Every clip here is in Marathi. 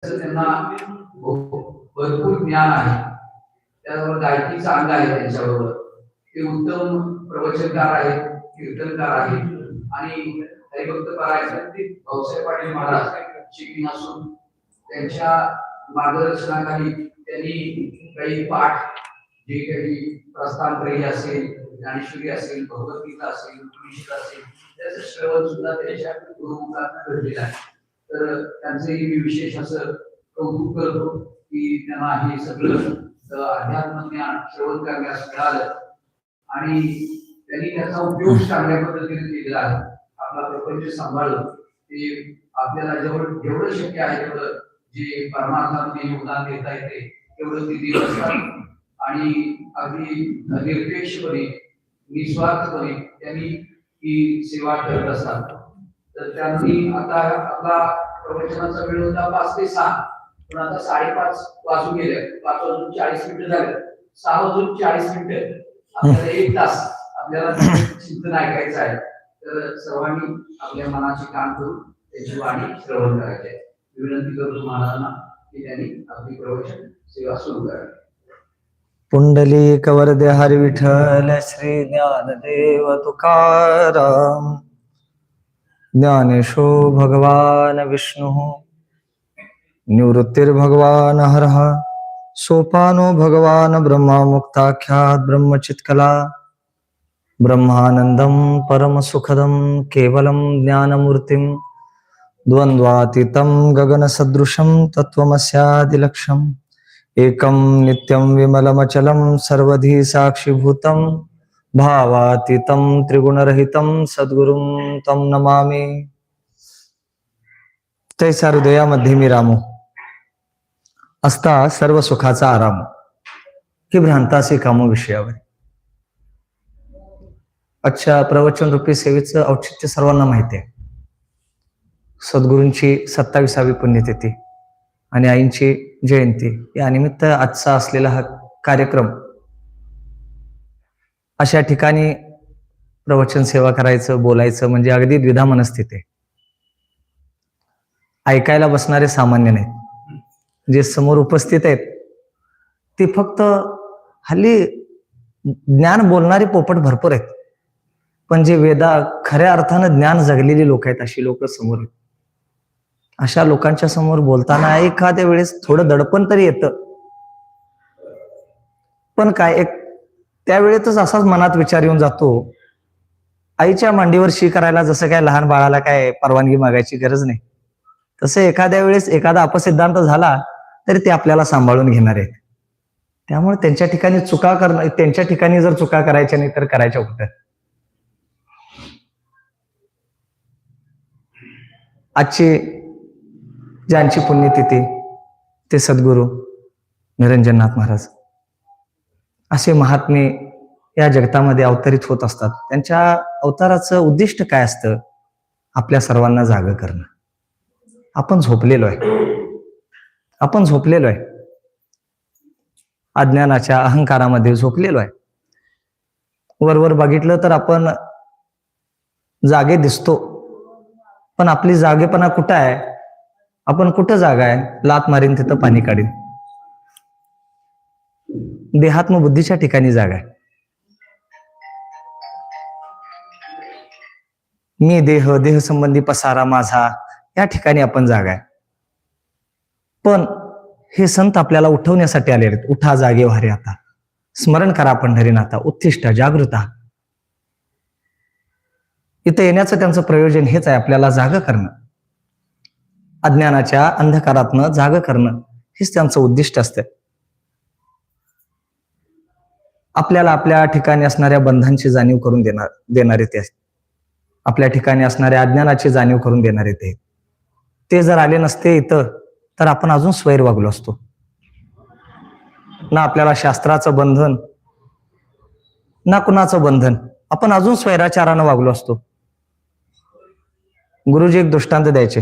त्यांना भरपूर ज्ञान आहे, त्याबरोबर गायकीचा अंग आहे त्यांच्याबरोबर. ते उत्तम प्रवचनकार आहेत, कीर्तनकार आहेत आणि हरिभक्त परायणाचे भाऊसाहेब पाटील महाराज शिकवीन असून त्यांच्या मार्गदर्शनाखाली त्यांनी काही पाठ जे काही प्रस्थानत्रयी असेल, ज्ञानेश्वरी असेल, भगवद्गीता असेल, उपनिषद असेल, त्याचं श्रवण सुद्धा त्यांच्या गुरुमुखात घडलेलं आहे. तर त्यांचंही मी विशेष असं कौतुक करतो की त्यांना हे सगळं अध्यात्म ज्ञान श्रवण करण्यास मिळालं आणि त्यांनी त्याचा उपयोग चांगल्या पद्धतीने केलेला आहे. आपला प्रपंच सांभाळलं ते आपल्याला जेवढं शक्य आहे तेवढं जे परमार्थामध्ये योगदान देता येते तेवढं ते देत असतात आणि अगदी निरपेक्षपणे निस्वार्थपणे त्यांनी ही सेवा करत असतात. तर त्यांनी आता आपला प्रवचनाचा वेळ होता 5 ते 6, पण आता 5:30 वाजून गेले, 5 वाजून 40 मिनिटं झाले, 6 वाजून 40 मिनिटं, आपल्याला 1 तास आपल्याला चिंतन ऐकायचं आहे. तर सर्वांनी आपल्या मनाची कान करून त्याची वाणी श्रवण करायची. विनंती करतो महाराजांना की त्यांनी आपली प्रवचन सेवा सुरू करावी. पुंडलिक वरदे हरी विठ्ठल श्री ज्ञानदेव तुकाराम. ज्ञानेशो भगवान विष्णु निवृत्तिर्भगवान हरः. सोपानो भगवान ब्रह्मा मुक्ताख्यात ब्रह्मचित्कला. ब्रह्मानंदम परम सुखदम केवलम ज्ञानमूर्तिम द्वंद्वातीतं गगन सदृशं तत्वमस्यादिलक्ष्यम्. एकं नित्यं विमलमचलं सर्वधी साक्षीभूतं भावातीतं त्रिगुणरहितं सद्गुरुं तं नमामि. तैसा हृदयामध्ये मी रामो असता सर्व सुखाचा आराम. की भ्रांतासी कामो विषयावर. अच्छा, प्रवचन रूपी सेवेचं औचित्य सर्वांना माहिती आहे. सद्गुरूंची 27वी पुण्यतिथी आणि आईंची जयंती या निमित्त आजचा असलेला हा कार्यक्रम. अशा ठिकाणी प्रवचन सेवा करायचं, बोलायचं म्हणजे अगदी द्विधा मनस्थिती आहे. ऐकायला बसणारे सामान्य नाहीत. जे समोर उपस्थित आहेत ते फक्त हल्ली ज्ञान बोलणारे पोपट भरपूर आहेत, पण जे खऱ्या अर्थानं ज्ञान जगलेली लोक आहेत अशी लोक समोर आहेत. अशा लोकांच्या समोर बोलताना एखाद्या वेळेस थोडं दडपण तरी येतं, पण काय त्यावेळेतच असाच मनात विचार येऊन जातो, आईच्या मांडीवर शी करायला जसं काय लहान बाळाला काय परवानगी मागायची गरज नाही, तसं एखाद्या वेळेस एखादा अपसिद्धांत झाला तरी ते आपल्याला सांभाळून घेणार आहेत. त्यामुळे त्यांच्या ठिकाणी जर चुका करायच्या नाही तर करायच्या कुठं. आजची ज्यांची पुण्यतिथी ते सद्गुरू निरंजननाथ महाराज. असे महात्मे या जगतामध्ये अवतरित होत असतात. त्यांच्या अवताराचं उद्दिष्ट काय असतं? आपल्या सर्वांना जागं करणं. आपण झोपलेलो आहे. अज्ञानाच्या अहंकारामध्ये झोपलेलो आहे. वरवर बघितलं तर आपण जागे दिसतो, पण आपली जागेपणा कुठं आहे? आपण कुठं जागा आहे? लात मारीन तिथं पाणी काढीन. देहात्मबुद्धीच्या ठिकाणी जागा आहे. मी देह संबंधी पसारा माझा या ठिकाणी आपण जागा आहे. पण हे संत आपल्याला उठवण्यासाठी आले आहेत. उठा जागे व्हारे आता, स्मरण करा पंढरीनाथा, उत्तिष्ठ जागृता. इथं येण्याचं त्यांचं प्रयोजन हेच आहे, आपल्याला जागं करणं. अज्ञानाच्या अंधकारातनं जागं करणं हेच त्यांचं उद्दिष्ट असतं. आपल्याला आपल्या ठिकाणी असणाऱ्या बंधांची जाणीव करून देणारे ते असते. आपल्या ठिकाणी असणाऱ्या अज्ञानाची जाणीव करून देणारे ते जर आले नसते इथं तर आपण अजून स्वैर वागलो असतो. ना आपल्याला शास्त्राचं बंधन ना कुणाचं बंधन, आपण अजून स्वैराचारानं वागलो असतो. गुरुजी एक दृष्टांत द्यायचे.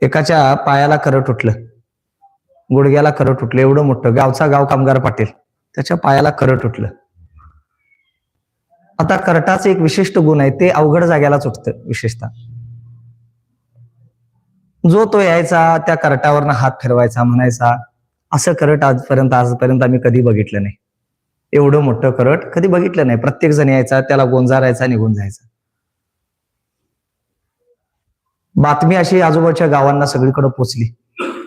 एकाच्या पायाला करट उठलं, गुडघ्याला करट उठलं, एवढं मोठं गाव कामगार पाटील, त्याच्या पायाला करट उठलं. आता करटाचे एक विशिष्ट गुण आहे, ते अवघड जाग्यालाच उठतं विशेषतः. जो तो यायचा त्या करटावरनं हात फिरवायचा, म्हणायचा. असं करट आजपर्यंत आम्ही कधी बघितलं नाही. एवढं मोठं करट कधी बघितलं नाही. प्रत्येक जण यायचा, त्याला गोंजारायचा, निघून जायचा. बातमी अशी आजूबाजूच्या गावांना सगळीकडे पोचली.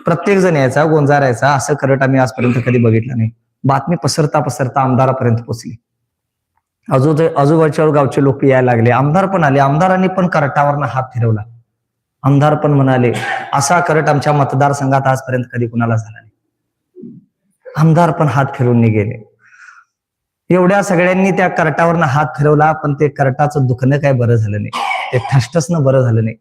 प्रत्येक जण यायचा, गोंजारायचा. असं करट आम्ही आजपर्यंत कधी बघितलं नाही. बातमी पसरता पसरता आमदारापर्यंत पोचली. आजूबाजूच्या गावचे लोक यायला लागले. आमदार पण आले. आमदारांनी पण करटावरनं हात फिरवला. आमदार पण म्हणाले, असा करट आमच्या मतदारसंघात आजपर्यंत कधी कुणाला झाला नाही. आमदार पण हात फिरवून गेले. एवढ्या सगळ्यांनी त्या करटावरनं हात फिरवला, पण ते करटाचं दुखणं काय बरं झालं नाही. ते ठसठसणं बरं झालं नाही.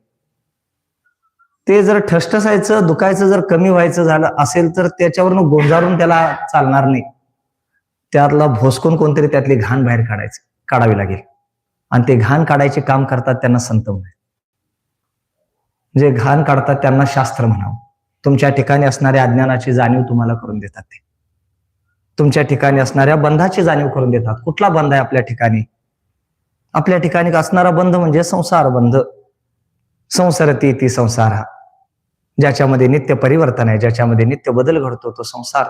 ते जर ठसठसायचं, दुखायचं जर कमी व्हायचं झालं असेल तर त्याच्यावरनं गोंजारून त्याला चालणार नाही. त्यातला भोसकून कोणतरी त्यातली घाण बाहेर काढावी लागेल. आणि ते घाण काढायचे काम करतात त्यांना संत म्हणावे. जे घाण काढतात त्यांना शास्त्र म्हणावं. तुमच्या ठिकाणी असणाऱ्या अज्ञानाची जाणीव तुम्हाला करून देतात. ते तुमच्या ठिकाणी असणाऱ्या बंधाची जाणीव करून देतात. कुठला बंध आहे आपल्या ठिकाणी? आपल्या ठिकाणी असणारा बंध म्हणजे संसार बंध. संसारती ती संसार, ज्याच्यामध्ये नित्य परिवर्तन आहे, ज्याच्यामध्ये नित्य बदल घडतो तो संसार.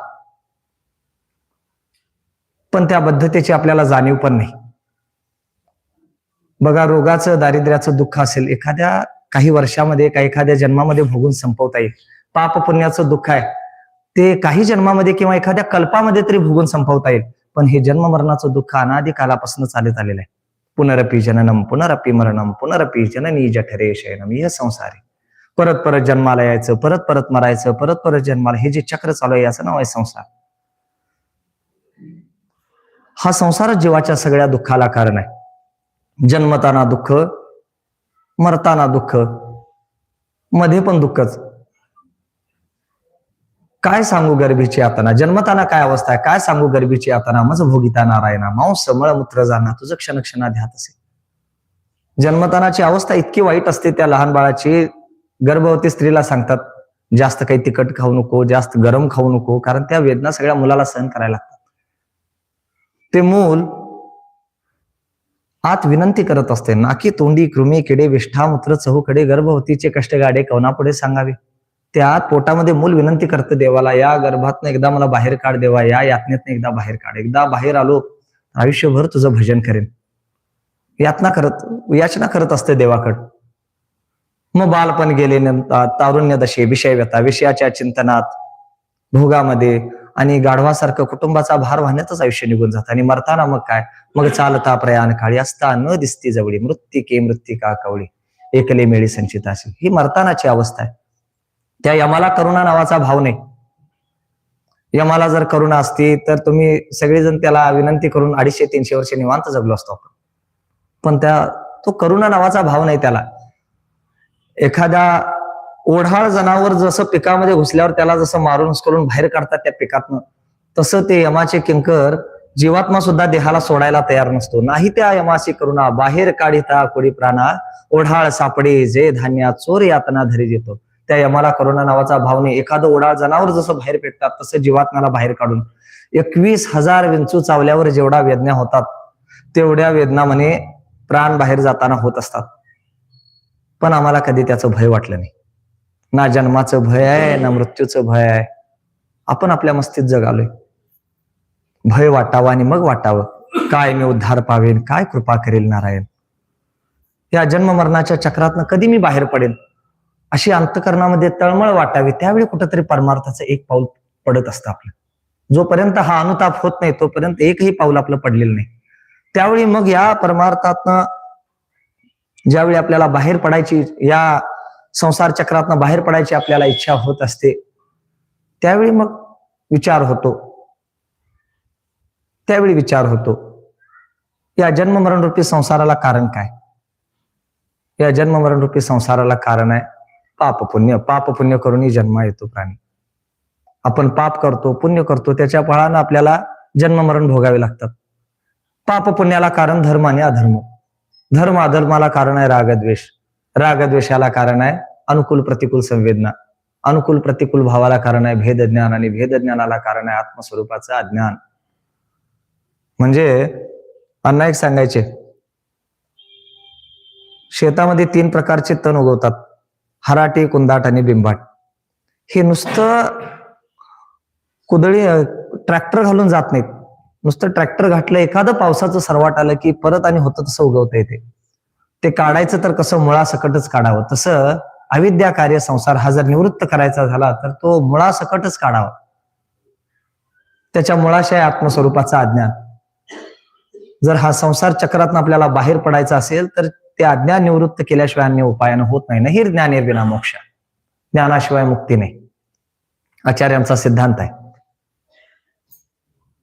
पण त्या बद्धतेची आपल्याला जाणीव पण नाही. बघा, रोगाचं, दारिद्र्याचं दुःख असेल, काही वर्षामध्ये, एखाद्या जन्मामध्ये भोगून संपवता येईल. पाप पुण्याचं दुःख आहे, ते काही जन्मामध्ये किंवा एखाद्या कल्पामध्ये तरी भोगून संपवता येईल. पण हे जन्म मरणाचं दुःख अनादी कालापासून चालत आलेलं आहे. पुनरपी जननम पुनरपी मरणम पुनरपी जननी जठरे शयनम, हे संसार आहे. परत परत जन्माला यायचं, परत परत मरायचं, परत परत जन्माला, हे जे चक्र चालू आहे याचं नाव आहे संसार. हा संसारच जीवाच्या सगळ्या दुःखाला कारण आहे. जन्मताना दुःख, मरताना दुःख, मध्ये पण दुःखच. काय सांगू गर्भीची यातना, जन्मताना काय अवस्था आहे, काय सांगू गर्भीची यातना. मज भोगिता नारायणा, मांस मळमूत्र जाणा, तुझं क्षणक्षणा ध्यात असे. जन्मतानाची अवस्था इतकी वाईट असते त्या लहान बाळाची. गर्भवती स्त्रीला सांगतात, जास्त काही तिखट खाऊ नको, जास्त गरम खाऊ नको, कारण त्या वेदना सगळ्या मुलाला सहन करायला लागतात. ते मूल आत विनंती करत असते, नाकी तोंडी कृमी किडे विष्ठा मूत्र चहूकडे, गर्भवतीचे कष्ट गाडे कवना पुढे सांगावे. त्या पोटामध्ये मूल विनंती करतं देवाला, या गर्भातनं एकदा मला बाहेर काढ देवा, या यातनेतनं एकदा बाहेर काढ. एकदा बाहेर आलो आयुष्यभर तुझं भजन करेन. याचना करत असते देवाकड. मग बालपण गेले, तारुण्य दशे, विषय व्यथा, विषयाच्या चिंतनात, भोगामध्ये आणि गाढवासारखं कुटुंबाचा भार वाहण्यातच आयुष्य निघून जातं. आणि मरताना मग काय? मग चालता प्रयाण काळी, असता न दिसती जवळी, मृत्तिके मृत्तिका कवळी, एकले मेळी संचिताशी. ही मरतानाची अवस्था आहे. त्या यमाला करुणा नावाचा भाव नाही. यमाला जर करुणा असती तर तुम्ही सगळेजण त्याला विनंती करून 250-300 वर्ष निवांत जगलो असतो आपण. पण तो करुणा नावाचा भाव नाही त्याला. एखाद्या ओढाळ जनावर जसं पिकामध्ये घुसल्यावर त्याला जसं मारून उचलून बाहेर काढतात त्या पिकातनं, तसं ते यमाचे किंकर जीवात्मा सुद्धा देहाला सोडायला तयार नसतो. नाही त्या यमाची करुणा, बाहेर काढिता कोडी प्राणा, ओढाळ सापडे जे धान्या, चोर यातना धरी देतो. त्या यमाला करुणा नावाचा भाव नाही. एखादं ओढाळ जनावर जसं बाहेर पेटतात तसं जीवात्म्याला बाहेर काढून 21,000 विंचू चावल्यावर जेवढा वेदना होतात तेवढ्या वेदना म्हणे प्राण बाहेर जाताना होत असतात. पण आम्हाला कधी त्याचं भय वाटलं नाही. ना जन्माचं भय आहे, ना मृत्यूचं भय आहे. आपण आपल्या मस्तीत जगालोय. भय वाटावं आणि मग वाटावं, काय मी उद्धार पावेन, काय कृपा करेल नारायण. या जन्म मरणाच्या चक्रातनं कधी मी बाहेर पडेन, अशी अंतकरणामध्ये तळमळ वाटावी. त्यावेळी कुठंतरी परमार्थाचं एक पाऊल पडत असतं आपलं. जोपर्यंत हा अनुताप होत नाही तोपर्यंत एकही पाऊल आपलं पडलेलं नाही. त्यावेळी मग या परमार्थातनं ज्यावेळी आपल्याला बाहेर पडायची, या संसार चक्रातनं बाहेर पडायची आपल्याला इच्छा होत असते, त्यावेळी मग विचार होतो, या जन्म मरण रूपी संसाराला कारण काय? या जन्म मरण रूपी संसाराला कारण आहे पाप पुण्य. पाप पुण्य करूनही जन्म येतो प्राणी. आपण पाप करतो, पुण्य करतो, त्याच्या फळानं आपल्याला जन्म मरण भोगावे लागतात. पाप पुण्याला कारण धर्म आणि अधर्म. धर्म अधर्माला कारण आहे रागद्वेष. रागद्वेषाला कारण आहे अनुकूल प्रतिकूल संवेदना. अनुकूल प्रतिकूल भावाला कारण आहे भेदज्ञान आणि भेदज्ञानाला कारण आहे आत्मस्वरूपाचं अज्ञान. म्हणजे अण्णा एक सांगायचे, शेतामध्ये 3 प्रकारचे तण उगवतात. हराटी, कुंदाट आणि बिंबाट हे नुसतं कुदळी ट्रॅक्टर घालून जात नाहीत. नुसतं ट्रॅक्टर घातलं, एखादं पावसाचं सरवाट आलं की परत आणि होतं तसं उगवता येते. ते काढायचं तर कसं मुळासकटच काढावं, तसं अविद्या कार्य संसार हा जर निवृत्त करायचा झाला तर तो मुळासकटच काढावा. त्याच्या मुळाशिवाय आत्मस्वरूपाचा अज्ञान. जर हा संसार चक्रातून आपल्याला बाहेर पडायचा असेल तर ते अज्ञान निवृत्त केल्याशिवाय अन्य उपायानं होत नाही. नाही ज्ञाने विना मोक्ष, ज्ञानाशिवाय मुक्ती नाही, आचार्यांचा सिद्धांत आहे.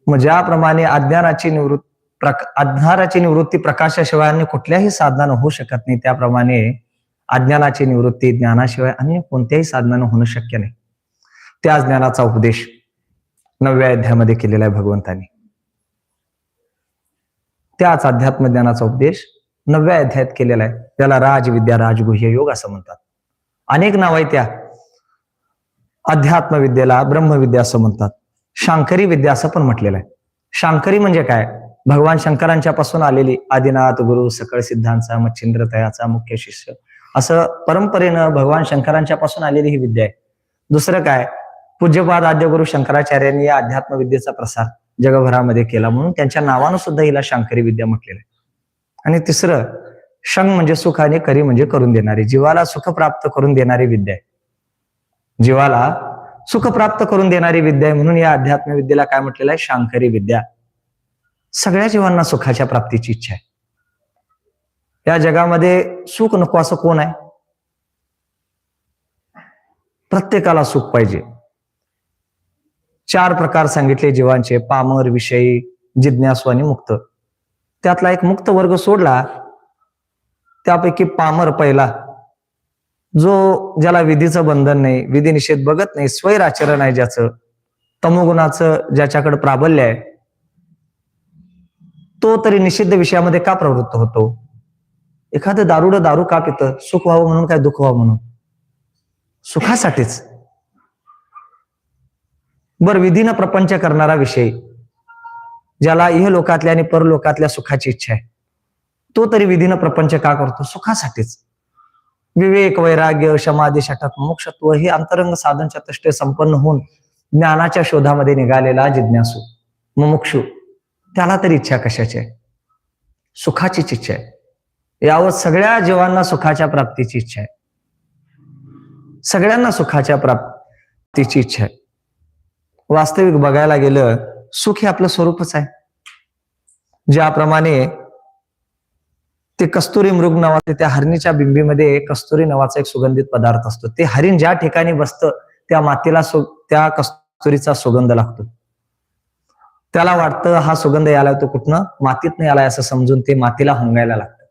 मग ज्याप्रमाणे अज्ञानाची निवृत्ती प्रकाशाशिवाय अन्य कुठल्याही साधनानं होऊ शकत नाही, त्याप्रमाणे अज्ञानाची निवृत्ती ज्ञानाशिवाय अन्य कोणत्याही साधनानं होणं शक्य नाही. त्या ज्ञानाचा उपदेश 9व्या अध्यायामध्ये केलेला आहे भगवंतांनी. त्याच अध्यात्म ज्ञानाचा उपदेश 9व्या अध्यायात केलेला आहे. त्याला राजविद्या, राजगुह्य योग असं म्हणतात. अनेक नाव आहेत त्या अध्यात्म विद्येला. ब्रह्मविद्या असं म्हणतात, शांकरी विद्या असं पण म्हटलेलं आहे. शांकरी म्हणजे काय? भगवान शंकरांच्या पासून आलेली आदिनाथ गुरु सकळ सिद्धांचा मच्छिंद्र तयाचा मुख्य शिष्य असं परंपरेनं भगवान शंकरांच्या पासून आलेली ही विद्या आहे. दुसरं काय? पूज्यपाद आद्यगुरु शंकराचार्यांनी या अध्यात्म विद्येचा प्रसार जगभरामध्ये केला, म्हणून त्यांच्या नावानं सुद्धा हिला शांकरी विद्या म्हटलेलं आहे. आणि तिसरं, शंग म्हणजे सुख आणि करी म्हणजे करून देणारी, जीवाला सुख प्राप्त करून देणारी विद्या आहे. जीवाला सुख प्राप्त करून देणारी विद्या आहे, म्हणून या अध्यात्म विद्येला काय म्हटलेलं आहे? शांकरी विद्या. सगळ्या जीवांना सुखाच्या प्राप्तीची इच्छा आहे. या जगामध्ये सुख नको असं कोण आहे? प्रत्येकाला सुख पाहिजे. 4 प्रकार सांगितले जीवांचे: पामर, विषयी, जिज्ञासू आणि मुक्त. त्यातला एक मुक्त वर्ग सोडला, त्यापैकी पामर पहिला, ज्याला विधीचं बंधन नाही, विधी निषेध बघत नाही, स्वैराचरण आहे ज्याचं, तमोगुणाचं ज्याच्याकडे प्राबल्य आहे, तो तरी निषिद्ध विषयामध्ये का प्रवृत्त होतो? एखादं दारू का पितं? सुख व्हावं म्हणून काय दुःख व्हावं म्हणून? सुखासाठीच. बर, विधीनं प्रपंच करणारा विषय, ज्याला इहलोकातल्या आणि परलोकातल्या सुखाची इच्छा आहे, तो तरी विधीनं प्रपंच का करतो? सुखासाठीच. विवेक, वैराग्य, समाधी, षटक, मोक्षत्व हे अंतरंग साधन चतुष्टय संपन्न होऊन ज्ञानाच्या शोधामध्ये निघालेला जिज्ञासू, मुमुक्षू, त्याला तरी इच्छा कशाची आहे? सुखाचीच इच्छा आहे. यावत सगळ्या जीवांना सुखाच्या प्राप्तीची इच्छा आहे. सगळ्यांना सुखाच्या प्राप्तीची इच्छा आहे. वास्तविक बघायला गेलं, सुख हे आपलं स्वरूपच आहे. ज्याप्रमाणे ते कस्तुरी मृग नावाचे, त्या हरणीच्या बिंबीमध्ये कस्तुरी नावाचा एक सुगंधित पदार्थ असतो. ते हरिण ज्या ठिकाणी बसतं त्या मातीला त्या कस्तुरीचा सुगंध लागतो. त्याला वाटतं हा सुगंध याला तो कुठनं? मातीतनं याला, असं समजून ते मातीला हुंगायला लागतं.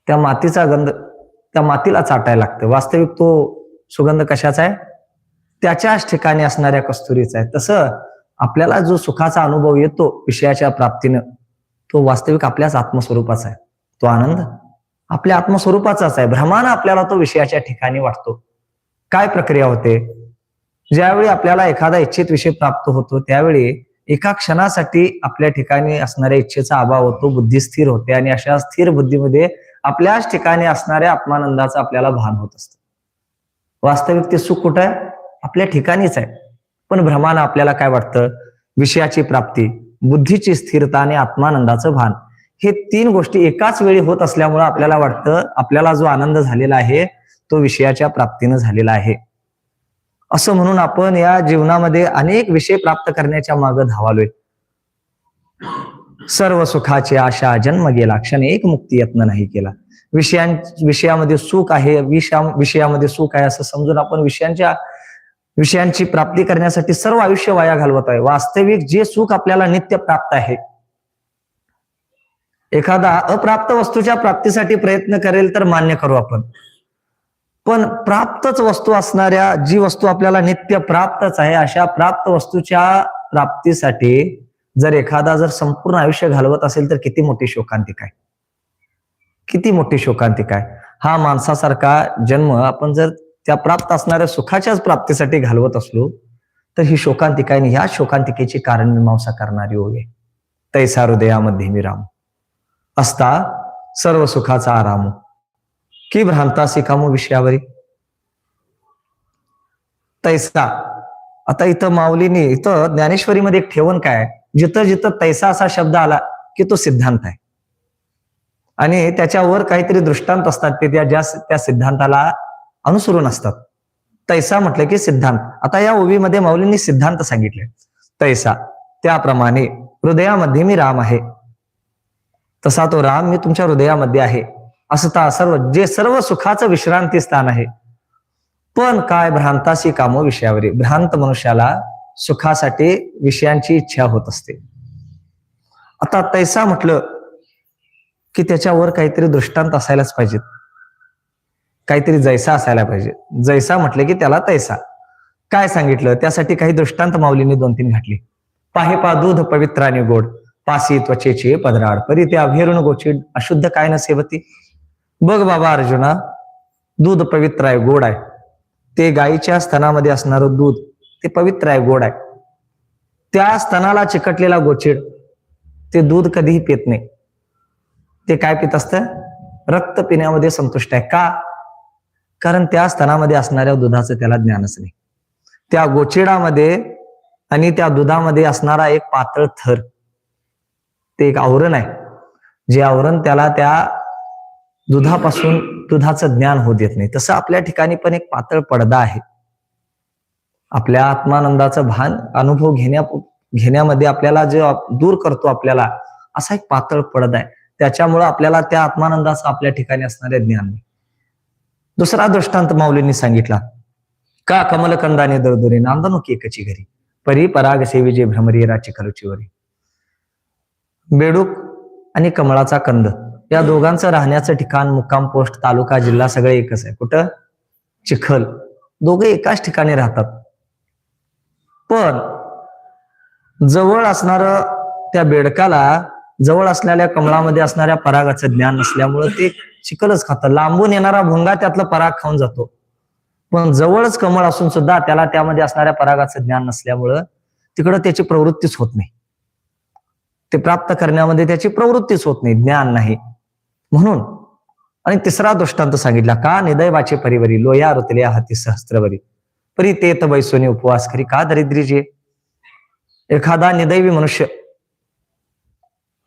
त्या मातीचा गंध त्या मातीला चाटायला लागतं. वास्तविक तो सुगंध कशाचा आहे? त्याच्याच ठिकाणी असणाऱ्या कस्तुरीचा आहे. तसं आपल्याला जो सुखाचा अनुभव येतो विषयाच्या प्राप्तीनं, तो वास्तविक आपल्याच आत्मस्वरूपाचा आहे. तो आनंद आपल्या आत्मस्वरूपाचाच आहे. भ्रमानं आपल्याला तो विषयाच्या ठिकाणी वाटतो. काय प्रक्रिया होते? ज्यावेळी आपल्याला एखादा इच्छित विषय प्राप्त होतो, त्यावेळी एका क्षणासाठी आपल्या ठिकाणी असणाऱ्या इच्छेचा अभाव होतो, बुद्धी स्थिर होते, आणि अशा स्थिर बुद्धीमध्ये आपल्याच ठिकाणी असणाऱ्या आत्मानंदाचं आपल्याला भान होत असतं. वास्तविक ते सुख कुठं आहे? आपल्या ठिकाणीच आहे. पण भ्रमानं आपल्याला काय वाटतं? विषयाची प्राप्ती, बुद्धीची स्थिरता आणि आत्मानंदाचं भान, हे 3 गोष्टी एकाच वेळी होत असल्यामुळे आपल्याला वाटतं आपल्याला जो आनंद झालेला आहे तो विषयाच्या प्राप्तीनं झालेला आहे. असं म्हणून आपण या जीवनामध्ये अनेक विषय प्राप्त करण्याच्या मागे धावालोय. सर्व सुखाची आशा जन्म गेला, क्षण एक मुक्ती यत्न नाही केला. विषयामध्ये सुख आहे, विषयामध्ये सुख आहे असं समजून आपण विषयांची प्राप्ती करण्यासाठी सर्व आयुष्य वाया घालवत आहे. वास्तविक जे सुख आपल्याला नित्य प्राप्त आहे, एखादा अप्राप्त वस्तूच्या प्राप्तीसाठी प्रयत्न करेल तर मान्य करू आपण, पण प्राप्तच वस्तू असणाऱ्या, जी वस्तू आपल्याला नित्य प्राप्तच आहे, अशा प्राप्त वस्तूच्या प्राप्तीसाठी जर संपूर्ण आयुष्य घालवत असेल तर किती मोठी शोकांतिका आहे, किती मोठी शोकांतिका आहे. हा माणसासारखा जन्म आपण जर त्या प्राप्त असणाऱ्या सुखाच्याच प्राप्तीसाठी घालवत असलो तर ही शोकांतिका आहे. ह्या शोकांतिकेची कारण मीमांसा करणारी योग आहे. तैसा हृदयामध्ये मी राम असता सर्व सुखाचा आराम, की भ्रांता सिकामो विषयावरी. तैसा. आता इथं माऊलीने इथं ज्ञानेश्वरीमध्ये एक ठेवण काय आहे, जिथं जिथं तैसा असा शब्द आला की तो सिद्धांत आहे आणि त्याच्यावर काहीतरी दृष्टांत असतात ते त्या सिद्धांताला अनुसरून असतात. तैसा म्हटलं की सिद्धांत. आता या ओवीमध्ये माऊलींनी सिद्धांत सांगितले. तैसा त्याप्रमाणे हृदयामध्ये मी राम आहे, तसा तो राम मी तुमच्या हृदयामध्ये आहे. असता सर्व सुखाचं विश्रांती स्थान आहे. पण काय भ्रांताशी कामो विषयावरी, भ्रांत मनुष्याला सुखासाठी विषयांची इच्छा होत असते. आता तैसा म्हटलं की त्याच्यावर काहीतरी दृष्टांत असायलाच पाहिजेत, काहीतरी जैसा असायला पाहिजे. जैसा म्हटलं की त्याला तैसा. काय सांगितलं त्यासाठी काही दृष्टांत माऊलींनी 2-3 घातली. पाहे पा दूध पवित्राने गोड, पासी त्वचेचे पदराड, परी त्या अभेरून गोचिड अशुद्ध काय न सेवती. बघ बाबा अर्जुना, दूध पवित्र आहे, गोड आहे. ते गायीच्या स्तनामध्ये असणारं दूध ते पवित्र आहे, गोड आहे. त्या स्तनाला चिकटलेला गोचिड ते दूध कधीही पित नाही. ते काय पित असतं? रक्त पिण्यामध्ये संतुष्ट आहे. का? कारण त्या स्तनामध्ये असणाऱ्या दुधाचं त्याला ज्ञानच नाही. त्या गोचिडामध्ये आणि त्या दुधामध्ये असणारा एक पातळ थर, ते एक आवरण आहे, जे आवरण त्याला त्या दुधापासून दुधाचं ज्ञान होऊ देत नाही. तसं आपल्या ठिकाणी पण एक पातळ पडदा आहे. आपल्या आत्मानंदाचं भान अनुभव घेण्यामध्ये आपल्याला जे दूर करतो आपल्याला, असा एक पातळ पडदा आहे. त्याच्यामुळे आपल्याला त्या आत्मानंदाचं आपल्या ठिकाणी असणारे ज्ञान नाही. दुसरा दृष्टांत माऊलींनी सांगितला. का कमलकंदाने दरदुरी नांदनो केकची घरी, परी पराग सेविजे भ्रमरी राची खरुचीवरी. बेडूक आणि कमळाचा कंद या दोघांचं राहण्याचं ठिकाण, मुक्काम पोस्ट, तालुका, जिल्हा सगळे एकच आहे. कुठं? चिखल. दोघे एकाच ठिकाणी राहतात. पण जवळ असणार त्या बेडकाला जवळ असलेल्या कमळामध्ये असणाऱ्या परागाचं ज्ञान नसल्यामुळं ते चिखलच खातं. लांबून येणारा भुंगा त्यातलं पराग खाऊन जातो. पण जवळच कमळ असून सुद्धा त्याला त्यामध्ये असणाऱ्या परागाचं ज्ञान नसल्यामुळं तिकडं त्याची प्रवृत्तीच होत नाही. ते प्राप्त करण्यामध्ये त्याची प्रवृत्तीच होत नाही, ज्ञान नाही म्हणून. आणि तिसरा दृष्टांत सांगितला. का निदैवाचे परिवरी, लोया रुतल्या हाती सहस्त्रवरी, परी तेत बैसोनी उपवास करी, का दरिद्रीजे. एखादा निदैवी मनुष्य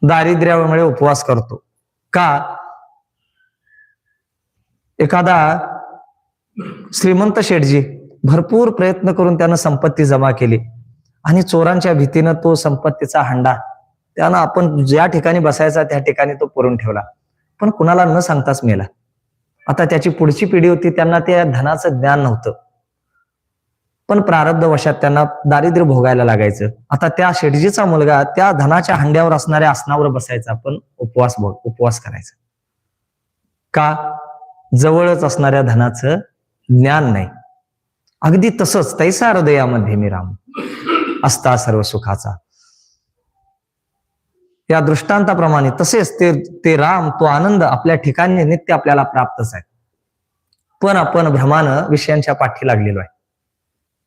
दारिद्र्यामुळे उपवास करतो. का? एखादा श्रीमंत शेठजी भरपूर प्रयत्न करून त्यानं संपत्ती जमा केली आणि चोरांच्या भीतीनं तो संपत्तीचा हंडा त्यानं आपण ज्या ठिकाणी बसायचा त्या ठिकाणी तो पुरून ठेवला, पण कुणाला न सांगताच मेला. आता त्याची पुढची पिढी होती, त्यांना त्या धनाचं ज्ञान नव्हतं, पण प्रारब्ध वशात त्यांना दारिद्र्य भोगायला लागायचं. आता त्या शेठजीचा मुलगा त्या धनाच्या हंड्यावर असणाऱ्या आसनावर बसायचा, पण उपवास करायचा. का? जवळच असणाऱ्या धनाचं ज्ञान नाही. अगदी तसंच तैसा हृदयामध्ये मी राम, असता सर्व सुखाचा. या दृष्टांताप्रमाणे तसेच ते राम, तो आनंद आपल्या ठिकाणी नित्य आपल्याला प्राप्तच आहे. पण आपण भ्रमानं विषयांच्या पाठी लागलेलो आहे,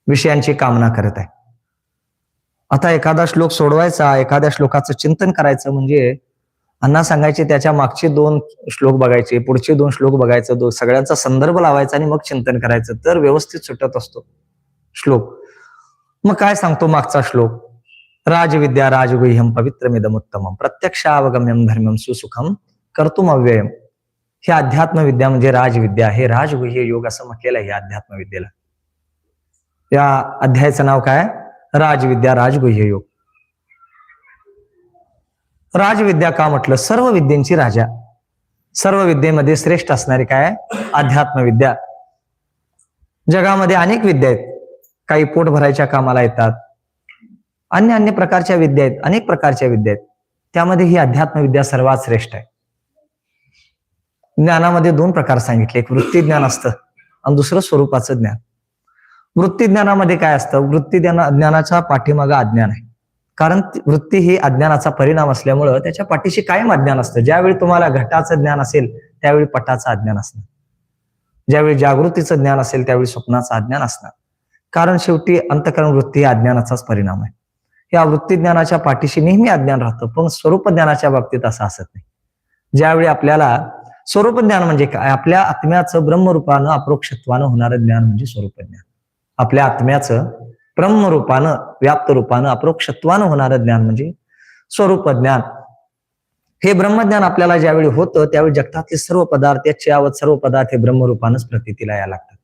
विषयांची कामना करत आहे. आता एखादा श्लोक सोडवायचा, एखाद्या श्लोकाचं चिंतन करायचं म्हणजे अण्णा सांगायचे त्याच्या मागचे 2 श्लोक बघायचे, पुढचे 2 श्लोक बघायचं, सगळ्यांचा संदर्भ लावायचा आणि मग चिंतन करायचं, तर व्यवस्थित सुटत असतो श्लोक. मग काय सांगतो मागचा श्लोक? राजविद्या राजगुह्यम पवित्रमिदमुत्तमम प्रत्यक्षावगम्यम धर्म्यम सुसुखम कर्तुम अव्ययम. हे अध्यात्मविद्या म्हणजे राजविद्या, हे राजगुह्य योग असं म्हटलेलं आहे या अध्यात्मविद्येला. या अध्यायाचं नाव काय? राजविद्या राजगुह्य योग. राजविद्या का म्हटलं? सर्व विद्येची राजा, सर्व विद्येमध्ये श्रेष्ठ असणारी काय? अध्यात्मविद्या. जगामध्ये अनेक विद्या आहेत, काही पोट भरायच्या कामाला येतात, अन्य प्रकारच्या विद्या आहेत, अनेक प्रकारच्या विद्या आहेत. त्यामध्ये ही अध्यात्मविद्या सर्वात श्रेष्ठ आहे. ज्ञानामध्ये 2 प्रकार सांगितले, एक वृत्ती ज्ञान असतं आणि दुसरं स्वरूपाचं ज्ञान. वृत्ती ज्ञानामध्ये काय असतं? वृत्ती ज्ञानाच्या पाठीमागं अज्ञान आहे. कारण वृत्ती ही अज्ञानाचा परिणाम असल्यामुळं त्याच्या पाठीशी कायम अज्ञान असतं. ज्यावेळी तुम्हाला घटाचं ज्ञान असेल त्यावेळी पटाचं अज्ञान असणार, ज्यावेळी जागृतीचं ज्ञान असेल त्यावेळी स्वप्नाचं अज्ञान असणार. कारण शेवटी अंतःकरण वृत्ती हा अज्ञानाचाच परिणाम आहे. या वृत्ती ज्ञानाच्या पाठीशी नेहमी अज्ञान राहतं, पण स्वरूप ज्ञानाच्या बाबतीत असं असत नाही. ज्यावेळी आपल्याला स्वरूप ज्ञान म्हणजे काय? आपल्या आत्म्याचं ब्रह्मरूपानं अप्रोक्षत्वानं होणारं ज्ञान म्हणजे स्वरूप ज्ञान. आपल्या आत्म्याचं ब्रह्मरूपानं, व्याप्त रूपानं, अप्रोक्षत्वानं होणारं ज्ञान म्हणजे स्वरूप ज्ञान. हे ब्रह्मज्ञान आपल्याला ज्यावेळी होतं त्यावेळी जगतातले सर्व पदार्थ, याचे यावत सर्व पदार्थ हे ब्रह्मरूपानंच प्रतीतीला यायला लागतात.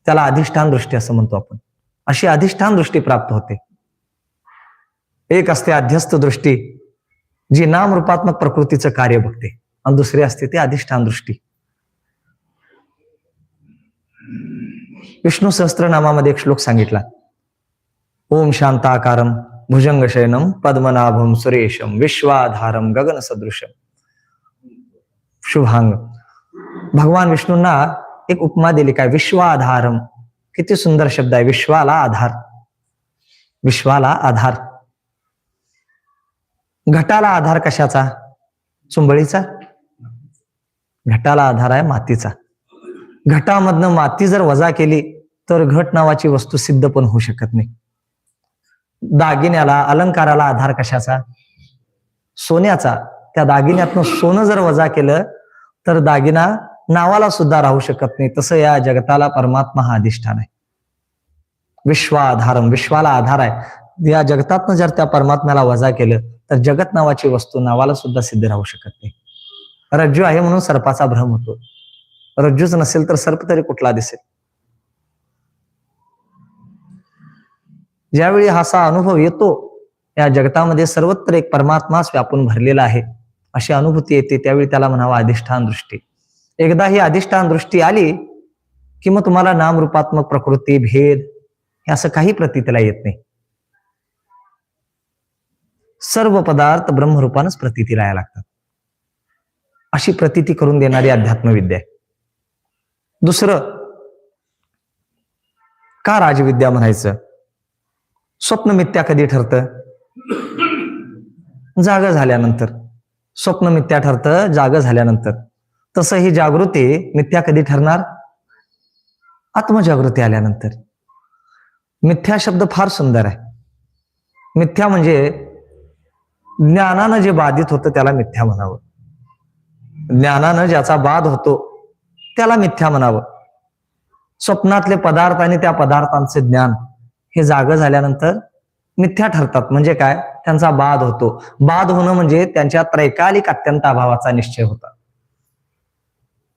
त्याला अधिष्ठान दृष्टी असं म्हणतो आपण. अशी अधिष्ठान दृष्टी प्राप्त होते. एक असते अध्यस्त दृष्टी, जी नामरूपात्मक प्रकृतीचं कार्य बघते, आणि दुसरी असते ती अधिष्ठान दृष्टी. विष्णू सहस्त्रनामामध्ये एक श्लोक सांगितला, ओम शांताकारम भुजंगशयनम पद्मनाभम सुरेशम विश्वाधारम गगन सदृशम शुभांग. भगवान विष्णूंना एक उपमा दिली, काय? विश्वाधारम. किती सुंदर शब्द आहे, विश्वाला आधार. विश्वाला आधार. घटाला आधार कशाचा? चुंबळीचा. घटाला आधार आहे मातीचा. घटामधनं माती जर वजा केली तर घट नावाची वस्तू सिद्ध पण होऊ शकत नाही. दागिन्याला, अलंकाराला आधार कशाचा? सोन्याचा. त्या दागिन्यातनं सोनं जर वजा केलं तर दागिना नावाला सुद्धा राहू शकत नाही. तसं या जगताला परमात्मा हा अधिष्ठान आहे. विश्वाधारम, विश्वाला आधार आहे. या जगतातनं जर त्या परमात्म्याला वजा केलं तर जगत नावाची वस्तू नावाला सुद्धा सिद्ध राहू शकत नाही. रज्जू आहे म्हणून सर्पाचा भ्रम होतो. रज्जूच नसेल तर सर्प तरी कुठला दिसेल? ज्यावेळी असा अनुभव येतो, या जगतामध्ये सर्वत्र एक परमात्माच व्यापून भरलेला आहे अशी अनुभूती येते, त्यावेळी त्याला म्हणावा अधिष्ठान दृष्टी. एकदा ही अधिष्ठान दृष्टी आली की मग तुम्हाला नामरूपात्मक प्रकृती, भेद हे असं काही प्रतीतीला येत नाही. सर्व पदार्थ ब्रह्मरूपानच प्रतीतीला यायला लागतात. अशी प्रतीती करून देणारी अध्यात्मविद्या आहे. दुसरं, का राजविद्या म्हणायचं? स्वप्न मिथ्या कधी ठरतं? जाग झाल्यानंतर. स्वप्न मिथ्या ठरतं जाग झाल्यानंतर. तसं ही जागृती मिथ्या कधी ठरणार? आत्मजागृती आल्यानंतर. मिथ्या शब्द फार सुंदर आहे. मिथ्या म्हणजे ज्ञानानं जे बाधित होतं त्याला मिथ्या म्हणावं. ज्ञानानं ज्याचा बाध होतो त्याला मिथ्या म्हणावं. स्वप्नातले पदार्थ आणि त्या पदार्थांचे ज्ञान हे जाग झाल्यानंतर मिथ्या ठरतात. म्हणजे काय? त्यांचा बाध होतो. बाध होणं म्हणजे त्यांच्या त्रैकालिक अत्यंत अभावाचा निश्चय होता.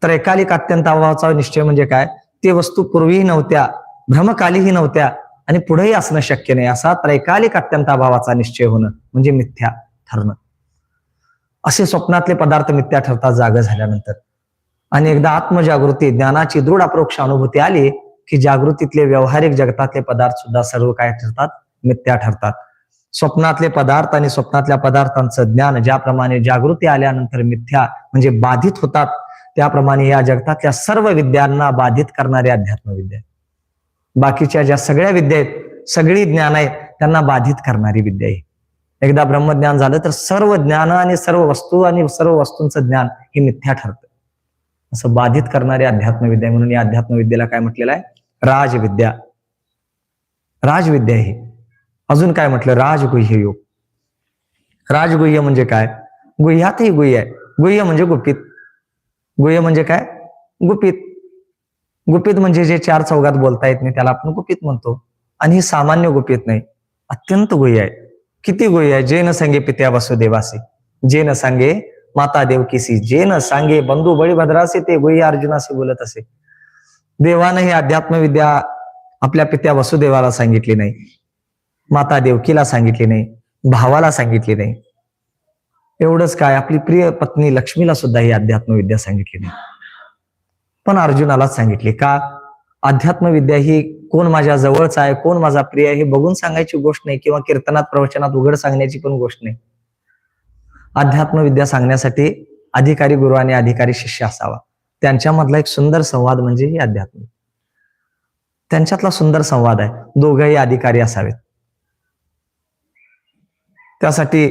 त्रैकालिक अत्यंत अभावाचा निश्चय म्हणजे काय? ते वस्तू पूर्वीही नव्हत्या, भ्रमकालीही नव्हत्या आणि पुढेही असणं शक्य नाही, असा त्रैकालिक अत्यंत अभावाचा निश्चय होणं म्हणजे मिथ्या ठरणं. असे स्वप्नातले पदार्थ मिथ्या ठरतात जाग झाल्यानंतर. आणि एकदा आत्मजागृती, ज्ञानाची दृढ अप्रोक्ष अनुभूती आली की जागृतीतले व्यवहारिक जगतातले पदार्थ सुद्धा सर्व काय ठरतात? मिथ्या ठरतात. स्वप्नातले पदार्थ आणि स्वप्नातल्या पदार्थांचं ज्ञान ज्याप्रमाणे जागृती आल्यानंतर मिथ्या म्हणजे बाधित होतात, त्याप्रमाणे या जगतातल्या सर्व विद्यांना बाधित करणारी अध्यात्मविद्या. बाकीच्या ज्या सगळ्या विद्या आहेत, सगळी ज्ञान आहेत, त्यांना बाधित करणारी विद्या आहे. एकदा ब्रह्मज्ञान झालं तर सर्व ज्ञान आणि सर्व वस्तू आणि सर्व वस्तूंचं ज्ञान हे मिथ्या ठरतं. असं बाधित करणारी अध्यात्मविद्या. म्हणून या अध्यात्मविद्येला काय म्हटलेलं आहे? राजविद्या. राजविद्या ही. अजून काय म्हटलं? राजगुह्य योग. राजगुह्य म्हणजे काय? गुह्यातही गुह्य आहे. गुह्य म्हणजे गुपित. गुह्य म्हणजे काय? गुपित. गुपित म्हणजे जे चार चौघात बोलता येत नाही त्याला आपण गुपित म्हणतो. आणि हे सामान्य गुपित नाही, अत्यंत गुह्य आहे. किती गुह्य आहे? जे न सांगे पित्या वसुदेवासी, जे न सांगे माता देवकीसी, जे न सांगे बंधू बळीभद्रासी, ते गुह्य अर्जुनाशी बोलत असे. देवानं ही अध्यात्मविद्या आपल्या पित्या वसुदेवाला सांगितली नाही, माता देवकीला सांगितली नाही, भावाला सांगितली नाही. एवढंच काय, आपली प्रिय पत्नी लक्ष्मीला सुद्धा ही अध्यात्मविद्या सांगितली नाही, पण अर्जुनालाच सांगितली. का? अध्यात्मविद्या ही कोण माझ्या जवळचा आहे, कोण माझा प्रिय आहे हे बघून सांगायची गोष्ट नाही, किंवा कीर्तनात प्रवचनात उघड सांगण्याची पण गोष्ट नाही. अध्यात्मविद्या सांगण्यासाठी अधिकारी गुरु आणि अधिकारी शिष्य असावा. त्यांच्यामधला एक सुंदर संवाद म्हणजे ही अध्यात्म. त्यांच्यातला सुंदर संवाद आहे. दोघंही अधिकारी असावेत. त्यासाठी